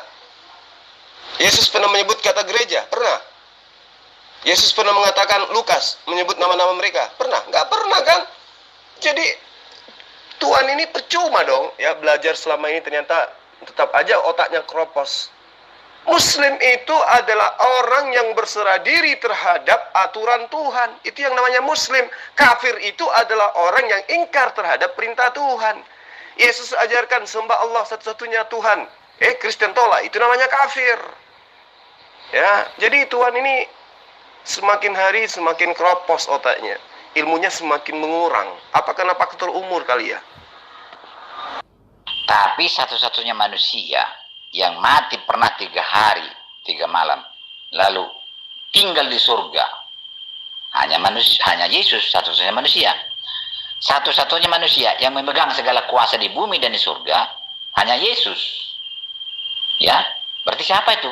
Yesus pernah menyebut kata gereja? Pernah. Yesus pernah mengatakan Lukas, menyebut nama-nama mereka? Pernah. Nggak pernah kan? Jadi Tuhan ini percuma dong ya, belajar selama ini ternyata tetap aja otaknya keropos. Muslim itu adalah orang yang berserah diri terhadap aturan Tuhan. Itu yang namanya Muslim. Kafir itu adalah orang yang ingkar terhadap perintah Tuhan. Yesus ajarkan sembah Allah satu-satunya Tuhan. Kristen tolak, itu namanya kafir. Ya, jadi Tuhan ini semakin hari semakin keropos otaknya. Ilmunya semakin mengurang. Apa karena faktor umur kali ya? Tapi satu-satunya manusia yang mati pernah 3 hari 3 malam lalu tinggal di surga hanya Yesus, satu-satunya manusia yang memegang segala kuasa di bumi dan di surga hanya Yesus. Ya, berarti siapa itu?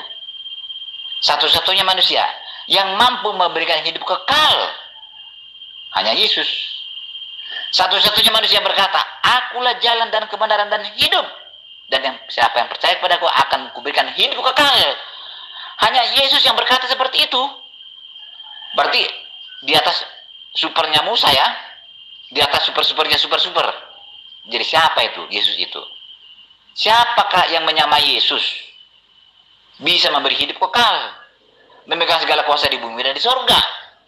Satu-satunya manusia yang mampu memberikan hidup kekal hanya Yesus. Satu-satunya manusia berkata, akulah jalan dan kebenaran dan hidup. Dan siapa yang percaya kepadaku akan kuberikan hidup kekal. Hanya Yesus yang berkata seperti itu. Berarti di atas supernya Musa ya. Di atas super-supernya super-super. Jadi siapa itu Yesus itu? Siapakah yang menyamai Yesus? bisa memberi hidup kekal, memegang segala kuasa di bumi dan di sorga.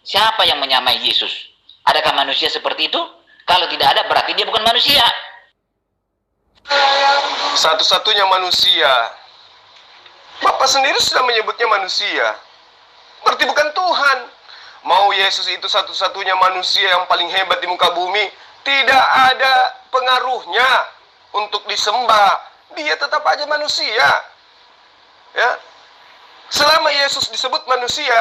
Siapa yang menyamai Yesus? Adakah manusia seperti itu? Kalau tidak ada, berarti dia bukan manusia. Satu-satunya manusia. Bapak sendiri sudah menyebutnya manusia. Berarti bukan Tuhan. Mau Yesus itu satu-satunya manusia yang paling hebat di muka bumi, tidak ada pengaruhnya untuk disembah. Dia tetap aja manusia. Ya. Selama Yesus disebut manusia,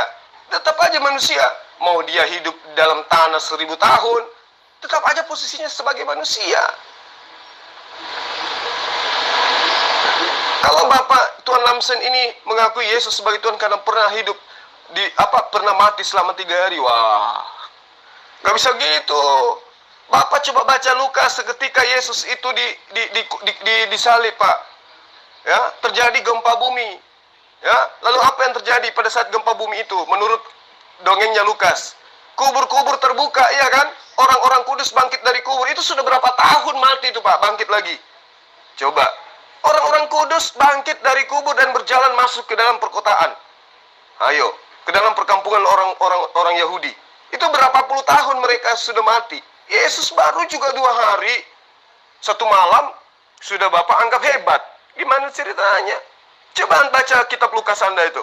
tetap aja manusia. Mau dia hidup dalam tanah 1000 tahun, tetap aja posisinya sebagai manusia. Kalau Bapak Tuan Lamsen ini mengakui Yesus sebagai Tuhan karena pernah hidup pernah mati selama 3 hari, wah, nggak bisa gitu. Bapak coba baca Lukas ketika Yesus itu disalib, Pak. Ya, terjadi gempa bumi. Ya, lalu apa yang terjadi pada saat gempa bumi itu? Menurut dongengnya Lukas, kubur-kubur terbuka, iya kan? Orang-orang kudus bangkit dari kubur. Itu sudah berapa tahun mati itu, Pak, bangkit lagi. Coba, orang-orang kudus bangkit dari kubur dan berjalan masuk ke dalam perkotaan. Ayo, ke dalam perkampungan orang Yahudi. Itu berapa puluh tahun mereka sudah mati. Yesus baru juga 2 hari, 1 malam sudah Bapak anggap hebat. Gimana ceritanya? Coba baca kitab Lukas Anda itu.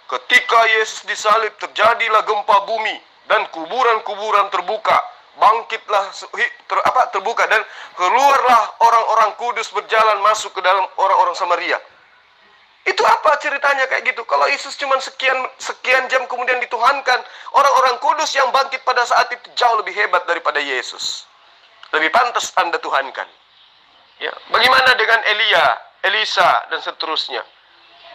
Ketika Yesus disalib, terjadilah gempa bumi dan kuburan-kuburan terbuka. Bangkitlah terbuka dan keluarlah orang-orang kudus berjalan masuk ke dalam orang-orang Samaria. Itu apa ceritanya kayak gitu? Kalau Yesus cuma sekian jam kemudian dituhankan, orang-orang kudus yang bangkit pada saat itu jauh lebih hebat daripada Yesus. Lebih pantas Anda tuhankan. Ya, bagaimana dengan Elia, Elisa dan seterusnya?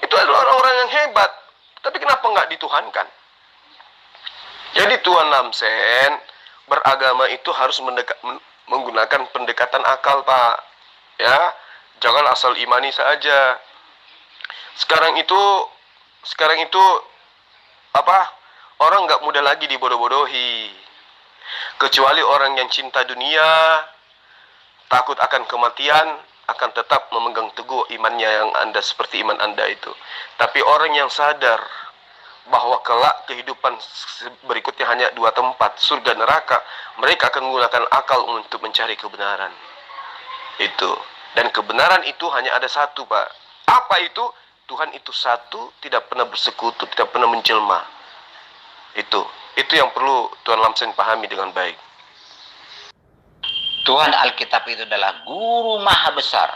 Itu adalah orang-orang yang hebat, tapi kenapa nggak dituhankan? Jadi Tuan Lamsen, beragama itu harus menggunakan pendekatan akal, Pak. Ya, jangan asal imani saja. Sekarang itu orang nggak mudah lagi dibodoh-bodohi. Kecuali orang yang cinta dunia, takut akan kematian, akan tetap memegang teguh imannya yang Anda seperti iman Anda itu. Tapi orang yang sadar bahwa kelak kehidupan berikutnya hanya 2 tempat, surga neraka, mereka akan menggunakan akal untuk mencari kebenaran. Itu. Dan kebenaran itu hanya ada satu, Pak. Apa itu? Tuhan itu satu, tidak pernah bersekutu, tidak pernah menjelma. Itu yang perlu Tuan Lamsen pahami dengan baik. Tuhan Alkitab itu adalah guru maha besar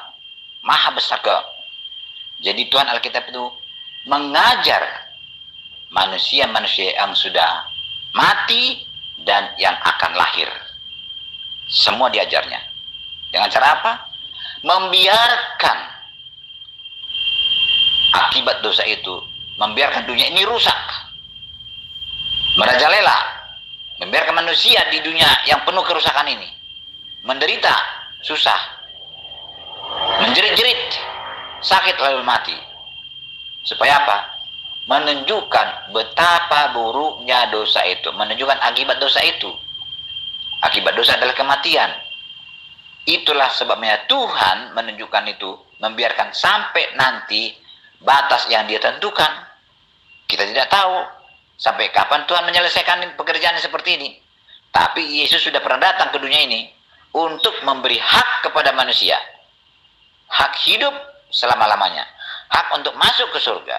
ke. Jadi Tuhan Alkitab itu mengajar manusia-manusia yang sudah mati dan yang akan lahir. Semua diajarnya. Dengan cara apa? Membiarkan akibat dosa itu, membiarkan dunia ini rusak, merajalela, membiarkan manusia di dunia yang penuh kerusakan ini menderita, susah, menjerit-jerit, sakit lalu mati. Supaya apa? Menunjukkan betapa buruknya dosa itu, menunjukkan akibat dosa itu. Akibat dosa adalah kematian. Itulah sebabnya Tuhan menunjukkan itu, membiarkan sampai nanti batas yang dia tentukan. Kita tidak tahu sampai kapan Tuhan menyelesaikan pekerjaan seperti ini. Tapi Yesus sudah pernah datang ke dunia ini untuk memberi hak kepada manusia. Hak hidup selama-lamanya. Hak untuk masuk ke surga.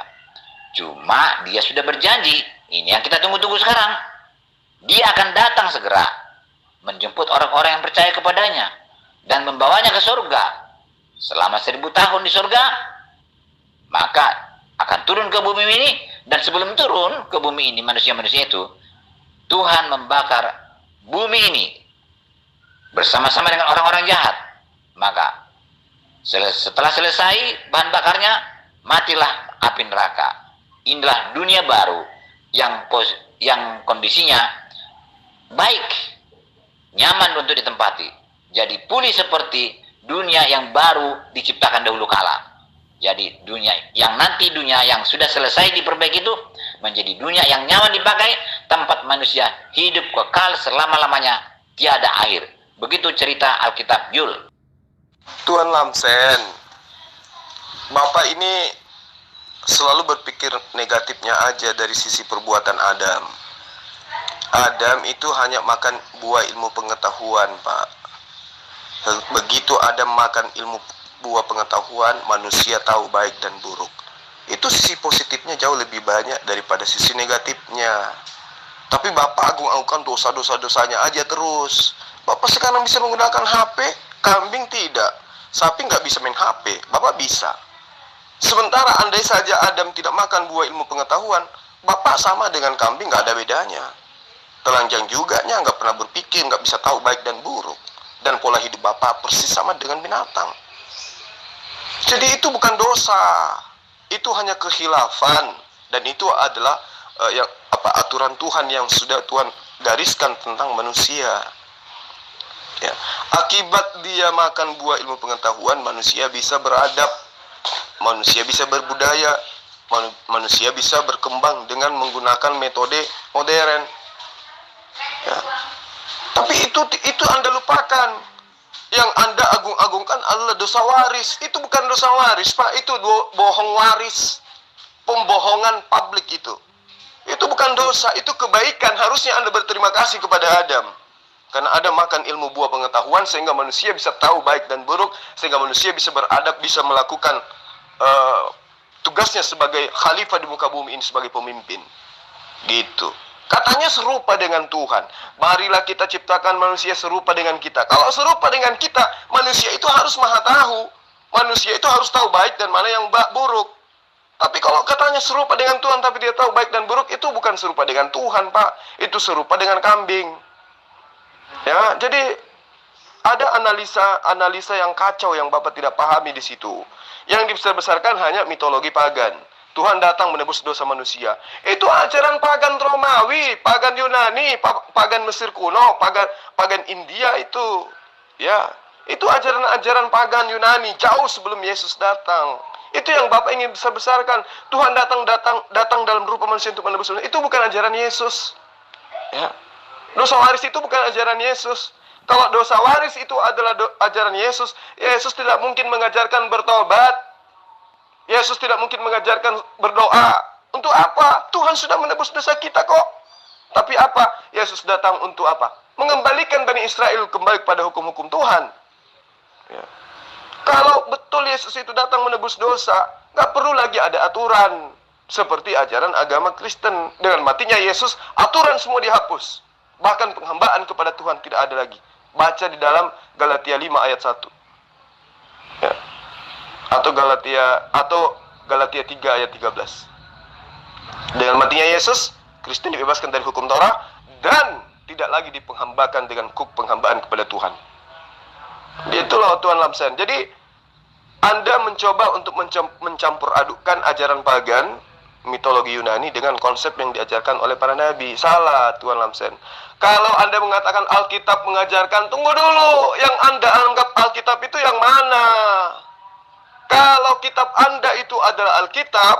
Cuma dia sudah berjanji. Ini yang kita tunggu-tunggu sekarang. Dia akan datang segera. Menjemput orang-orang yang percaya kepadanya. Dan membawanya ke surga. Selama 1000 tahun di surga, maka akan turun ke bumi ini, dan sebelum turun ke bumi ini manusia-manusia itu, Tuhan membakar bumi ini bersama-sama dengan orang-orang jahat. Maka setelah selesai bahan bakarnya, matilah api neraka. Inilah dunia baru yang kondisinya baik, nyaman untuk ditempati. Jadi pulih seperti dunia yang baru diciptakan dahulu kala. Jadi dunia yang sudah selesai diperbaiki itu menjadi dunia yang nyaman dipakai, tempat manusia hidup kekal selama-lamanya, tiada akhir. Begitu cerita Alkitab, Yul. Tuan Lamsen, Bapak ini selalu berpikir negatifnya aja dari sisi perbuatan Adam. Adam itu hanya makan buah ilmu pengetahuan, Pak. Begitu Adam makan buah pengetahuan, manusia tahu baik dan buruk. Itu sisi positifnya jauh lebih banyak daripada sisi negatifnya. Tapi Bapak agung-agungkan dosa-dosanya aja terus. Bapak sekarang bisa menggunakan HP, kambing tidak. Sapi nggak bisa main HP, Bapak bisa. Sementara andai saja Adam tidak makan buah ilmu pengetahuan, Bapak sama dengan kambing, nggak ada bedanya. Telanjang juga nya, nggak pernah berpikir, nggak bisa tahu baik dan buruk. Dan pola hidup Bapak persis sama dengan binatang. Jadi itu bukan dosa, itu hanya kekhilafan. Dan itu adalah aturan Tuhan yang sudah Tuhan gariskan tentang manusia. Ya. Akibat dia makan buah ilmu pengetahuan, manusia bisa beradab, manusia bisa berbudaya, manusia bisa berkembang dengan menggunakan metode modern. Ya. Tapi itu Anda lupakan. Yang Anda agung-agungkan adalah dosa waris. Itu bukan dosa waris, Pak. Itu bohong waris. Pembohongan publik itu. Itu bukan dosa, itu kebaikan. Harusnya Anda berterima kasih kepada Adam. Karena Adam makan ilmu buah pengetahuan sehingga manusia bisa tahu baik dan buruk, sehingga manusia bisa beradab, bisa melakukan tugasnya sebagai khalifah di muka bumi ini, sebagai pemimpin. Gitu. Katanya serupa dengan Tuhan. Marilah kita ciptakan manusia serupa dengan kita. Kalau serupa dengan kita, manusia itu harus maha tahu. Manusia itu harus tahu baik dan mana yang buruk. Tapi kalau katanya serupa dengan Tuhan tapi dia tahu baik dan buruk, itu bukan serupa dengan Tuhan, Pak. Itu serupa dengan kambing. Ya, jadi ada analisa yang kacau yang Bapak tidak pahami di situ. Yang dibesar-besarkan hanya mitologi pagan. Tuhan datang menebus dosa manusia. Itu ajaran pagan Romawi, pagan Yunani, pagan Mesir kuno, pagan India itu. Ya, itu ajaran-ajaran pagan Yunani jauh sebelum Yesus datang. Itu yang Bapak ingin besar-besarkan. Tuhan datang dalam rupa manusia untuk menebus dosa. Itu bukan ajaran Yesus. Ya. Dosa waris itu bukan ajaran Yesus. Kalau dosa waris itu adalah ajaran Yesus, Yesus tidak mungkin mengajarkan bertobat. Yesus tidak mungkin mengajarkan berdoa. Untuk apa? Tuhan sudah menebus dosa kita kok. Tapi apa? Yesus datang untuk apa? Mengembalikan Bani Israel kembali kepada hukum-hukum Tuhan. Ya. Kalau betul Yesus itu datang menebus dosa, nggak perlu lagi ada aturan. Seperti ajaran agama Kristen. Dengan matinya Yesus, aturan semua dihapus. Bahkan penghambaan kepada Tuhan tidak ada lagi. Baca di dalam Galatia 5 ayat 1. Ya. Atau Galatia 3 ayat 13. Dengan matinya Yesus, Kristen dibebaskan dari hukum Torah dan tidak lagi dipenghambakan dengan penghambaan kepada Tuhan. Itulah Tuhan Lamsen. Jadi Anda mencoba untuk mencampur adukkan ajaran pagan, mitologi Yunani dengan konsep yang diajarkan oleh para nabi. Salah Tuhan Lamsen. Kalau Anda mengatakan Alkitab mengajarkan, tunggu dulu, yang Anda anggap Alkitab itu yang mana? Kalau kitab Anda itu adalah Alkitab,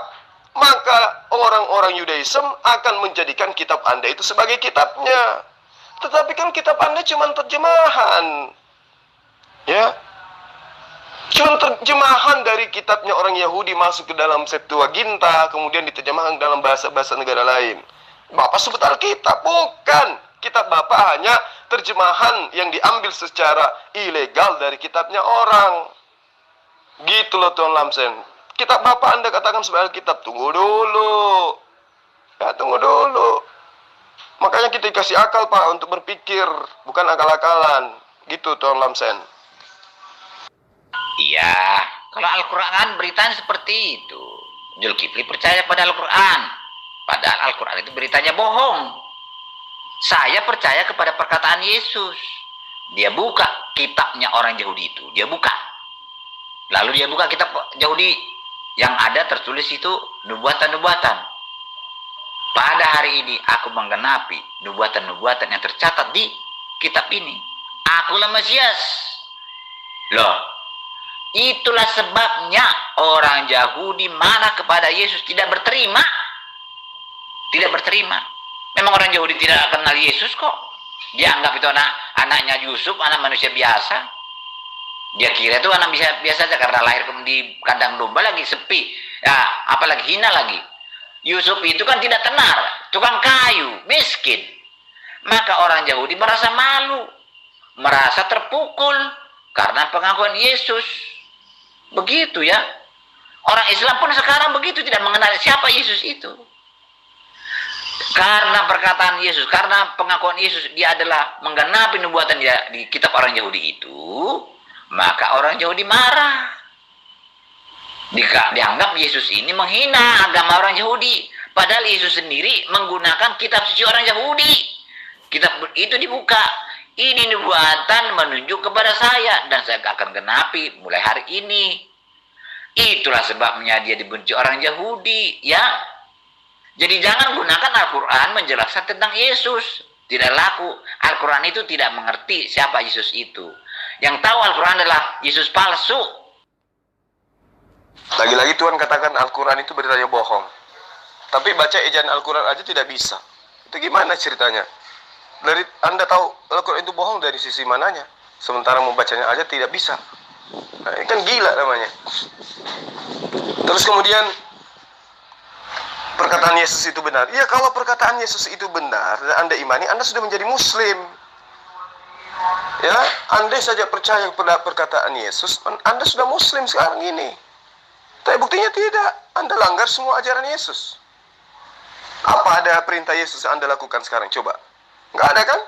maka orang-orang Yudaism akan menjadikan kitab Anda itu sebagai kitabnya. Tetapi kan kitab Anda cuma terjemahan. Ya, cuma terjemahan dari kitabnya orang Yahudi masuk ke dalam Septuaginta, kemudian diterjemahkan dalam bahasa-bahasa negara lain. Bapak sebut Alkitab, bukan. Kitab Bapak hanya terjemahan yang diambil secara ilegal dari kitabnya orang. Gitu loh Tuan Lamsen. Kitab Bapak Anda katakan sebagai Alkitab, tunggu dulu. Ya, tunggu dulu. Makanya kita dikasih akal Pak untuk berpikir, bukan akal-akalan. Gitu Tuan Lamsen. Iya, kalau Al-Quran beritanya seperti itu. Zulkifli percaya pada Al-Quran. Padahal Al-Quran itu beritanya bohong. Saya percaya kepada perkataan Yesus. Dia buka kitabnya orang Yahudi itu. Dia buka. Lalu dia buka kitab Yahudi. Yang ada tertulis itu nubuatan-nubuatan. Pada hari ini aku menggenapi nubuatan-nubuatan yang tercatat di kitab ini. Akulah Mesias. Loh, itulah sebabnya orang Yahudi marah kepada Yesus, tidak berterima. Tidak berterima. Memang orang Yahudi tidak kenal Yesus kok. Dia anggap itu anaknya Yusuf, anak manusia biasa. Dia kira itu anak biasa saja karena lahir di kandang domba lagi sepi. Ya, apalagi hina lagi. Yusuf itu kan tidak tenar, tukang kayu, miskin. Maka orang Yahudi merasa malu, merasa terpukul karena pengakuan Yesus. Begitu ya. Orang Islam pun sekarang begitu, tidak mengenal siapa Yesus itu. Karena perkataan Yesus, karena pengakuan Yesus, dia adalah menggenapi nubuatan dia di kitab orang Yahudi itu, maka orang Yahudi marah. Dianggap Yesus ini menghina agama orang Yahudi. Padahal Yesus sendiri menggunakan kitab suci orang Yahudi. Kitab itu dibuka. Ini nubuatan menunjuk kepada saya, dan saya akan genapi mulai hari ini. Itulah sebabnya dia dibenci orang Yahudi, ya. Jadi jangan gunakan Al-Quran menjelaskan tentang Yesus. Tidak laku. Al-Quran itu tidak mengerti siapa Yesus itu. Yang tahu Al-Quran adalah Yesus palsu. Lagi-lagi Tuhan katakan Al-Quran itu beritanya bohong. Tapi baca ejaan Al-Quran aja tidak bisa. Itu gimana ceritanya? Dari Anda tahu Al-Quran itu bohong dari sisi mananya? Sementara membacanya aja tidak bisa. Nah, ini kan gila namanya. Terus kemudian perkataan Yesus itu benar. Iya, kalau perkataan Yesus itu benar dan Anda imani, Anda sudah menjadi Muslim. Ya, Anda saja percaya pada perkataan Yesus, Anda sudah Muslim sekarang ini. Tapi buktinya tidak. Anda langgar semua ajaran Yesus. Apa ada perintah Yesus yang Anda lakukan sekarang? Coba. Nggak ada kan?